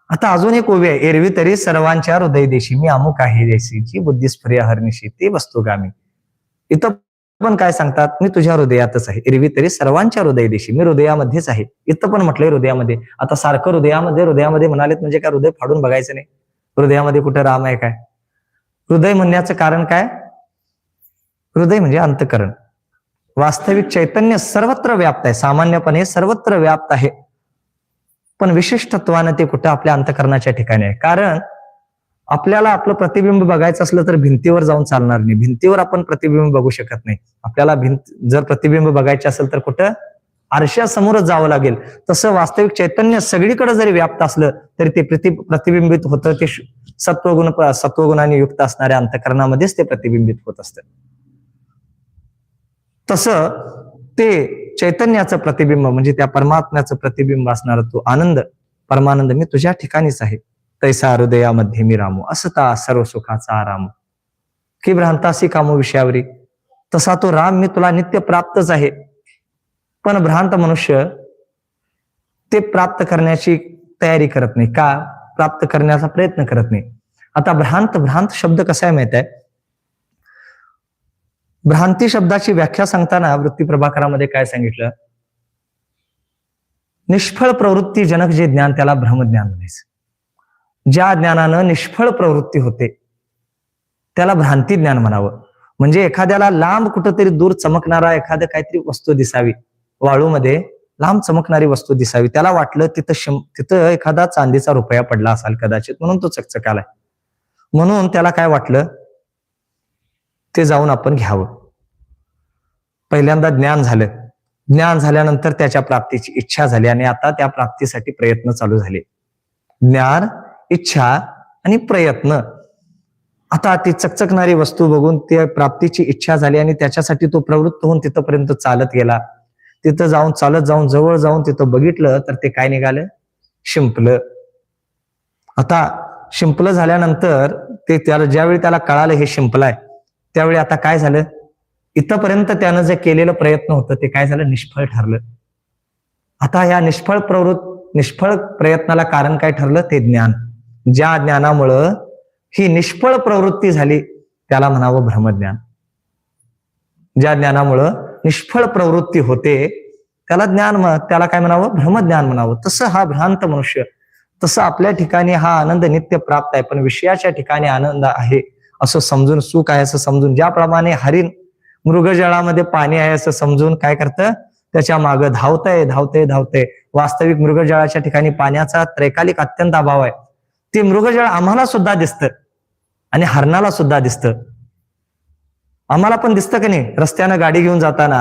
आता अजून एक ओवी आहे, एरवी तरी सर्वांच्या हृदय देशी मी अमुक आहे जैसी, जी बुद्धिस्फुरे हरनिशी ते वस्तुगामी. इथं पण काय सांगतात? मी तुझ्या हृदयातच आहे. एरवी तरी सर्वांच्या हृदय देशी, मी हृदयामध्येच आहे. इथं पण म्हटलंय हृदयामध्ये. आता सारखं हृदयामध्ये म्हणालेत म्हणजे काय हृदय फाडून बघायचं नाही? हृदयामध्ये कुठं राम आहे काय? हृदय म्हणण्याचं कारण काय? हृदय म्हणजे अंतःकरण. वास्तविक चैतन्य सर्वत्र व्याप्त आहे, सामान्यपणे सर्वत्र व्याप्त आहे, पण विशिष्टत्वानं ते कुठं? आपल्या अंतःकरणाच्या ठिकाणी आहे. कारण आपल्याला आपलं प्रतिबिंब बघायचं असलं तर भिंतीवर जाऊन चालणार नाही, भिंतीवर आपण प्रतिबिंब बघू शकत नाही. आपल्याला जर प्रतिबिंब बघायचे असेल तर कुठं? आरशासमोरच जावं लागेल. तसं वास्तविक चैतन्य सगळीकडे जरी व्याप्त असलं तरी ते प्रतिबिंबित होतं, ते सत्वगुणाने युक्त असणाऱ्या अंतःकरणामध्येच ते प्रतिबिंबित होत असतं. तसं ते चैतन्याचं प्रतिबिंब म्हणजे त्या परमात्म्याचं प्रतिबिंब असणारा तो आनंद, परमानंद, मी तुझ्या ठिकाणीच आहे. तैसा हृदयामध्ये मी रामू, असता सर्व सुखाचा राम, की भ्रांतासी कामू विषयावरी, तसा तो राम मी तुला नित्य प्राप्तच आहे. पण भ्रांत मनुष्य ते प्राप्त करण्याची तयारी करत नाही. का? प्राप्त करण्याचा प्रयत्न करत नाही. आता भ्रांत शब्द कसा आहे माहित आहे? भ्रांती शब्दाची व्याख्या सांगताना वृत्ती प्रभाकरामध्ये काय सांगितलं? निष्फळ प्रवृत्ती जनक जे ज्ञान त्याला भ्रमज्ञान म्हणायचं. ज्या ज्ञानानं निष्फळ प्रवृत्ती होते त्याला भ्रांती ज्ञान म्हणावं. म्हणजे एखाद्याला लांब कुठंतरी दूर चमकणारा एखादं काहीतरी वस्तू दिसावी, वाळूमध्ये लांब चमकणारी वस्तू दिसावी, त्याला वाटलं तिथं एखादा चांदीचा रुपया पडला असाल कदाचित, म्हणून तो चकचकालाय. म्हणून त्याला काय वाटलं? ते जाऊन आपण घ्यावं. पहिल्यांदा ज्ञान झालं, ज्ञान झाल्यानंतर त्याच्या प्राप्तीची इच्छा झाली आणि आता त्या प्राप्तीसाठी प्रयत्न चालू झाले. ज्ञान, इच्छा आणि प्रयत्न. आता ती चकचकणारी वस्तू बघून त्या प्राप्तीची इच्छा झाली आणि त्याच्यासाठी तो प्रवृत्त होऊन तिथपर्यंत चालत गेला. तिथं जाऊन चालत जाऊन जवळ जाऊन तिथं बघितलं तर ते काय निघालं? शिंपलं. आता शिंपलं झाल्यानंतर ते ज्यावेळी त्याला कळालं हे शिंपलाय, त्यावेळी आता काय झालं? इथपर्यंत त्यानं जे केलेलं प्रयत्न होतं ते काय झालं? निष्फळ ठरलं. आता या निष्फळ प्रयत्नाला कारण काय ठरलं? ते ज्ञान. ज्या ज्ञानामुळं ही निष्फळ प्रवृत्ती झाली त्याला म्हणावं भ्रमज्ञान. ज्या ज्ञानामुळं निष्फळ प्रवृत्ती होते त्याला काय म्हणावं? भ्रमज्ञान म्हणावं. तसं हा भ्रांत मनुष्य, तसं आपल्या ठिकाणी हा आनंद नित्य प्राप्त आहे, पण विषयाच्या ठिकाणी आनंद आहे असं समजून, सुख आहे असं समजून, ज्याप्रमाणे हरिण मृगजळामध्ये पाणी आहे असं समजून काय करतं? त्याच्या मागं धावतंय. वास्तविक मृगजळाच्या ठिकाणी पाण्याचा त्रैकालिक अत्यंत अभाव आहे. ते मृगजळ आम्हाला सुद्धा दिसतं आणि हरणाला सुद्धा दिसतं. आम्हाला पण दिसतं का नाही? रस्त्यानं गाडी घेऊन जाताना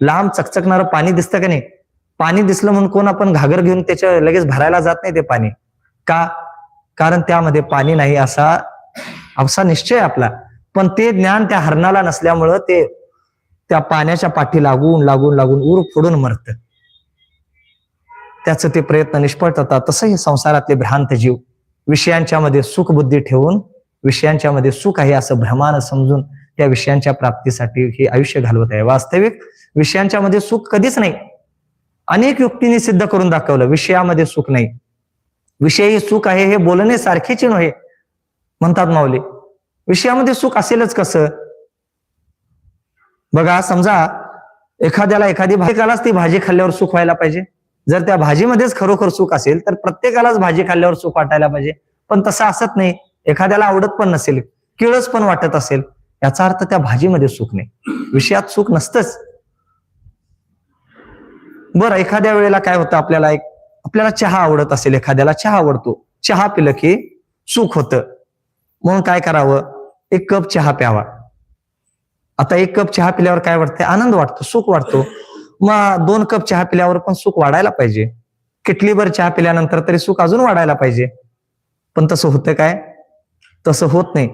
लांब चकचकणारं पाणी दिसतं का नाही? पाणी दिसलं म्हणून कोण आपण घागर घेऊन त्याच्या लगेच भरायला जात नाही ते पाणी. का? कारण त्यामध्ये पाणी नाही असा निश्चय आपला. पण ते ज्ञान त्या हरणाला नसल्यामुळं ते त्या पाण्याच्या पाठी लागून लागून लागून उर फोडून मरत. त्याचं ते प्रयत्न निष्फळ होतात. तसं हे संसारातले भ्रांत जीव विषयांच्या मध्ये सुख बुद्धी ठेवून विषयांच्या मध्ये सुख आहे असं भ्रमानं समजून त्या विषयांच्या प्राप्तीसाठी हे आयुष्य घालवत आहे. वास्तविक विषयांच्या मध्ये सुख कधीच नाही. अनेक युक्तींनी सिद्ध करून दाखवलं विषयामध्ये सुख नाही. विषयी सुख आहे हे बोलणे सारखेची नव्हे म्हणतात माऊली. विषयामध्ये सुख असेलच कसं? बघा, समजा एखाद्याला एखादी भाजीकालाच ती भाजी खाल्ल्यावर सुख व्हायला पाहिजे. जर त्या भाजीमध्येच खरोखर सुख असेल तर प्रत्येकालाच भाजी खाल्ल्यावर सुख वाटायला पाहिजे. पण तसं असत नाही. एखाद्याला आवडत पण नसेल, किळस पण वाटत असेल, याचा अर्थ त्या भाजीमध्ये सुख नाही, विषयात सुख नसतंच. बरं, एखाद्या वेळेला काय होतं, आपल्याला चहा आवडत असेल, एखाद्याला चहा आवडतो, चहा पिलं की सुख होतं. म्हणून काय करावं, एक कप चहा प्यावा. आता एक कप चहा पिल्यावर काय वाटतं, आनंद वाटतो, सुख वाटतो. मग 2 कप चहा पिल्यावर पण सुख वाढायला पाहिजे. किटलीभर चहा पिल्यानंतर तरी सुख अजून वाढायला पाहिजे. पण तसं होतं काय? तसं होत नाही.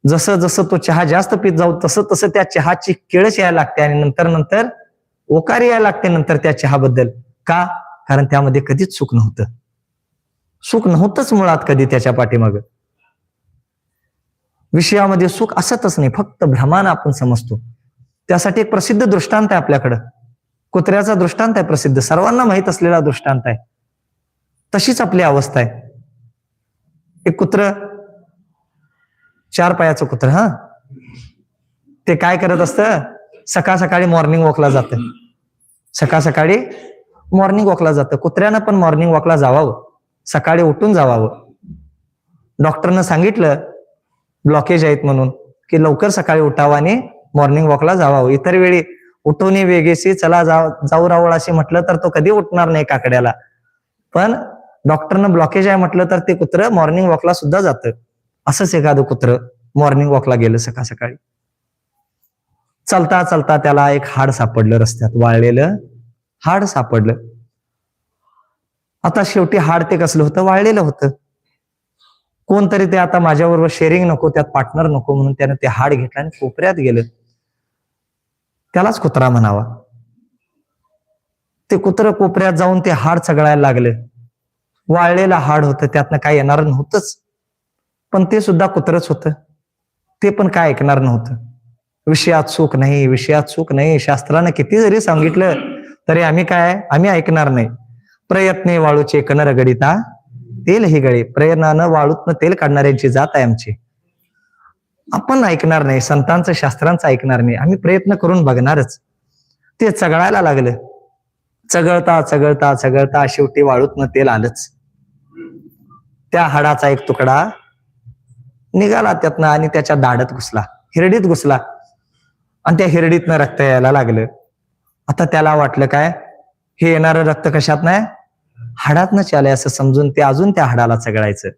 जसं जसं तो चहा जास्त पित जाऊ तसं तसं त्या चहाची किळस यायला लागते आणि नंतर ओकार यायला लागते नंतर त्या चहाबद्दल. का? कारण त्यामध्ये कधीच सुख नव्हतं. सुख नव्हतंच मुळात कधी त्याच्या पाठीमागं. विषयामध्ये सुख असतच नाही, फक्त भ्रमानं आपण समजतो. त्यासाठी एक प्रसिद्ध दृष्टांत आहे आपल्याकडं. कुत्र्याचा दृष्टांत आहे प्रसिद्ध, सर्वांना माहित असलेला दृष्टांत आहे. तशीच आपली अवस्था आहे. एक कुत्र, 4 पायाचं कुत्र, ते काय करत असतं, सकाळ सकाळी मॉर्निंग वॉकला जातं. सकाळ सकाळी मॉर्निंग वॉकला जातं. कुत्र्यानं पण मॉर्निंग वॉकला जावावं, सकाळी उठून जावावं. डॉक्टरनं सांगितलं ब्लॉकेज आहेत म्हणून की लवकर सकाळी उठावं आणि मॉर्निंग वॉकला जावावं. इतर वेळी उठवणे वेगेशी चला जाऊ रावळ असे म्हटलं तर तो कधी उठणार नाही काकड्याला. पण डॉक्टरनं ब्लॉकेज आहे म्हटलं तर ते कुत्र मॉर्निंग वॉकला सुद्धा जातं. असंच एखादं कुत्र मॉर्निंग वॉकला गेलं सकाळ सकाळी. चालता चालता त्याला एक हाड सापडलं, रस्त्यात वाळलेलं हाड सापडलं. आता शेवटी हाड ते कसलं होतं, वाळलेलं होतं. कोणतरी ते आता माझ्याबरोबर शेअरिंग नको, त्यात पार्टनर नको म्हणून त्यानं ते हाड घेतलं आणि कोपऱ्यात गेलं. त्यालाच कुत्रा म्हणावा. ते कुत्र कोपऱ्यात जाऊन ते हाड चगळायला लागलं. वाळलेलं हाड होतं, त्यातनं काय येणार नव्हतंच. पण ते सुद्धा कुत्रच होतं. ते पण काय ऐकणार नव्हतं. विषयात सुख नाही, विषयात सुख नाही. शास्त्रानं किती जरी सांगितलं तरी आम्ही ऐकणार नाही. प्रयत्ने वाळूचे कणर गडिता तेल ही गळे. प्रयत्नानं वाळूतनं तेल काढणाऱ्यांची जात आहे आमची. आपण ऐकणार नाही, संतांचं शास्त्रांचं ऐकणार नाही. आम्ही प्रयत्न करून बघणारच. ते चगळायला लागलं. चगळता चगळता चगळता शेवटी वाळूतनं तेल आलंच. त्या हाडाचा एक तुकडा निघाला त्यातनं आणि त्याच्या दाढत घुसला, हिरडीत घुसला आणि त्या हिरडीतनं रक्त यायला लागलं. आता त्याला वाटलं काय, हे येणारं रक्त कशात नाही, हाडातनं चालय असं समजून ते अजून त्या हाडाला चगळायचं,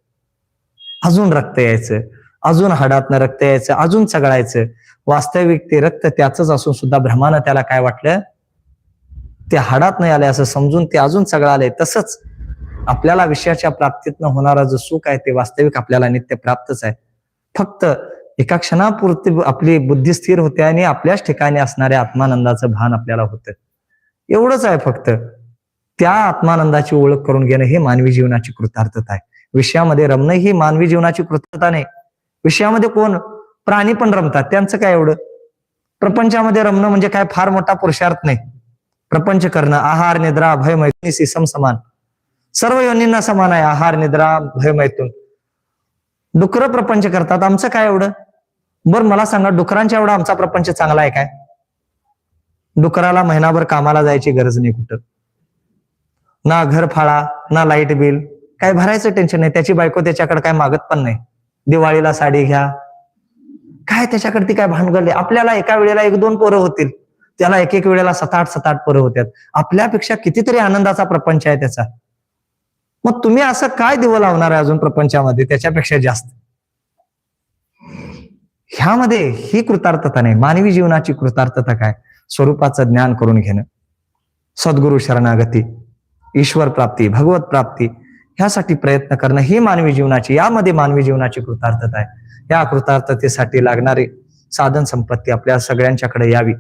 अजून रक्त यायचं, अजून हाडातनं रक्त यायचं, अजून चगळायचं. वास्तविक ते रक्त त्याच असून सुद्धा भ्रमानं त्याला काय वाटलं, ते हाडातनं आलंय असं समजून ते अजून चगळालंय. तसंच आपल्याला विषयाच्या प्राप्तीतनं होणारा जो सुख आहे ते वास्तविक आपल्याला नित्य प्राप्तच आहे. फक्त एका क्षणापुरती आपली बुद्धी स्थिर होते आणि आपल्याच ठिकाणी असणाऱ्या आत्मानंदाचं भान आपल्याला होतं. एवढंच आहे फक्त. त्या आत्मानंदाची ओळख करून घेणं हे मानवी जीवनाची कृतार्थता आहे. विषयामध्ये रमणं ही मानवी जीवनाची कृतार्थता नाही. विषयामध्ये कोण प्राणी पण रमतात, त्यांचं काय एवढं. प्रपंचामध्ये रमणं म्हणजे काय फार मोठा पुरुषार्थ नाही. प्रपंच करणं, आहार निद्रा भय मैथुनीशी समान, सर्व योनींना समान आहे. आहार निद्रा भय मैथुन. डुकर प्रपंच करतात, आमचं काय एवढं. बरं मला सांगा, डुकरांच्या एवढा आमचा प्रपंच चांगला आहे काय? डुकराला महिनाभर कामाला जायची गरज नाही कुठं. ना घर फाळा, ना लाईट बिल, काय भरायचं टेन्शन नाही. त्याची बायको त्याच्याकडे काय मागत पण नाही. दिवाळीला साडी घ्या, काय त्याच्याकडे ती काय भानगडले. आपल्याला एका वेळेला 1-2 पोरं होतील, त्याला एक वेळेला 7-8 पोरं होत्यात. आपल्यापेक्षा कितीतरी आनंदाचा प्रपंच आहे त्याचा. मग तुम्ही असं काय दिवं लावणार आहे अजून प्रपंचामध्ये त्याच्यापेक्षा जास्त. ह्यामध्ये ही कृतार्थता नाही. मानवी जीवनाची कृतार्थता काय, स्वरूपाचं ज्ञान करून घेणं, सद्गुरु शरणागती, ईश्वर प्राप्ती, भगवत प्राप्ती, ह्यासाठी प्रयत्न करणं ही मानवी जीवनाची, यामध्ये मानवी जीवनाची कृतार्थता आहे. या कृतार्थतेसाठी लागणारी साधन संपत्ती आपल्या सगळ्यांच्याकडे यावी.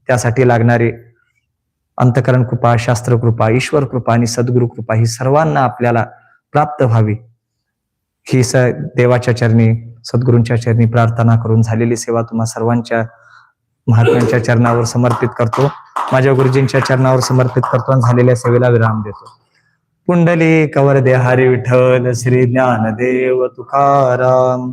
त्यासाठी लागणारी अंतकरण कृपा, शास्त्र कृपा, ईश्वर कृपा आणि सद्गुरु कृपा ही सर्वांना आपल्याला प्राप्त व्हावी ही देवाच्या चरणी, सद्गुरूंच्या चरणी प्रार्थना करून झालेली सेवा तुम्हा सर्वांच्या महात्म्यांच्या चरणावर समर्पित करतो, माझ्या गुरुजींच्या चरणावर समर्पित करतो आणि झालेल्या सेवेला विराम देतो. पुंडलिक वरदे हरी विठ्ठल, श्री ज्ञानदेव तुकाराम.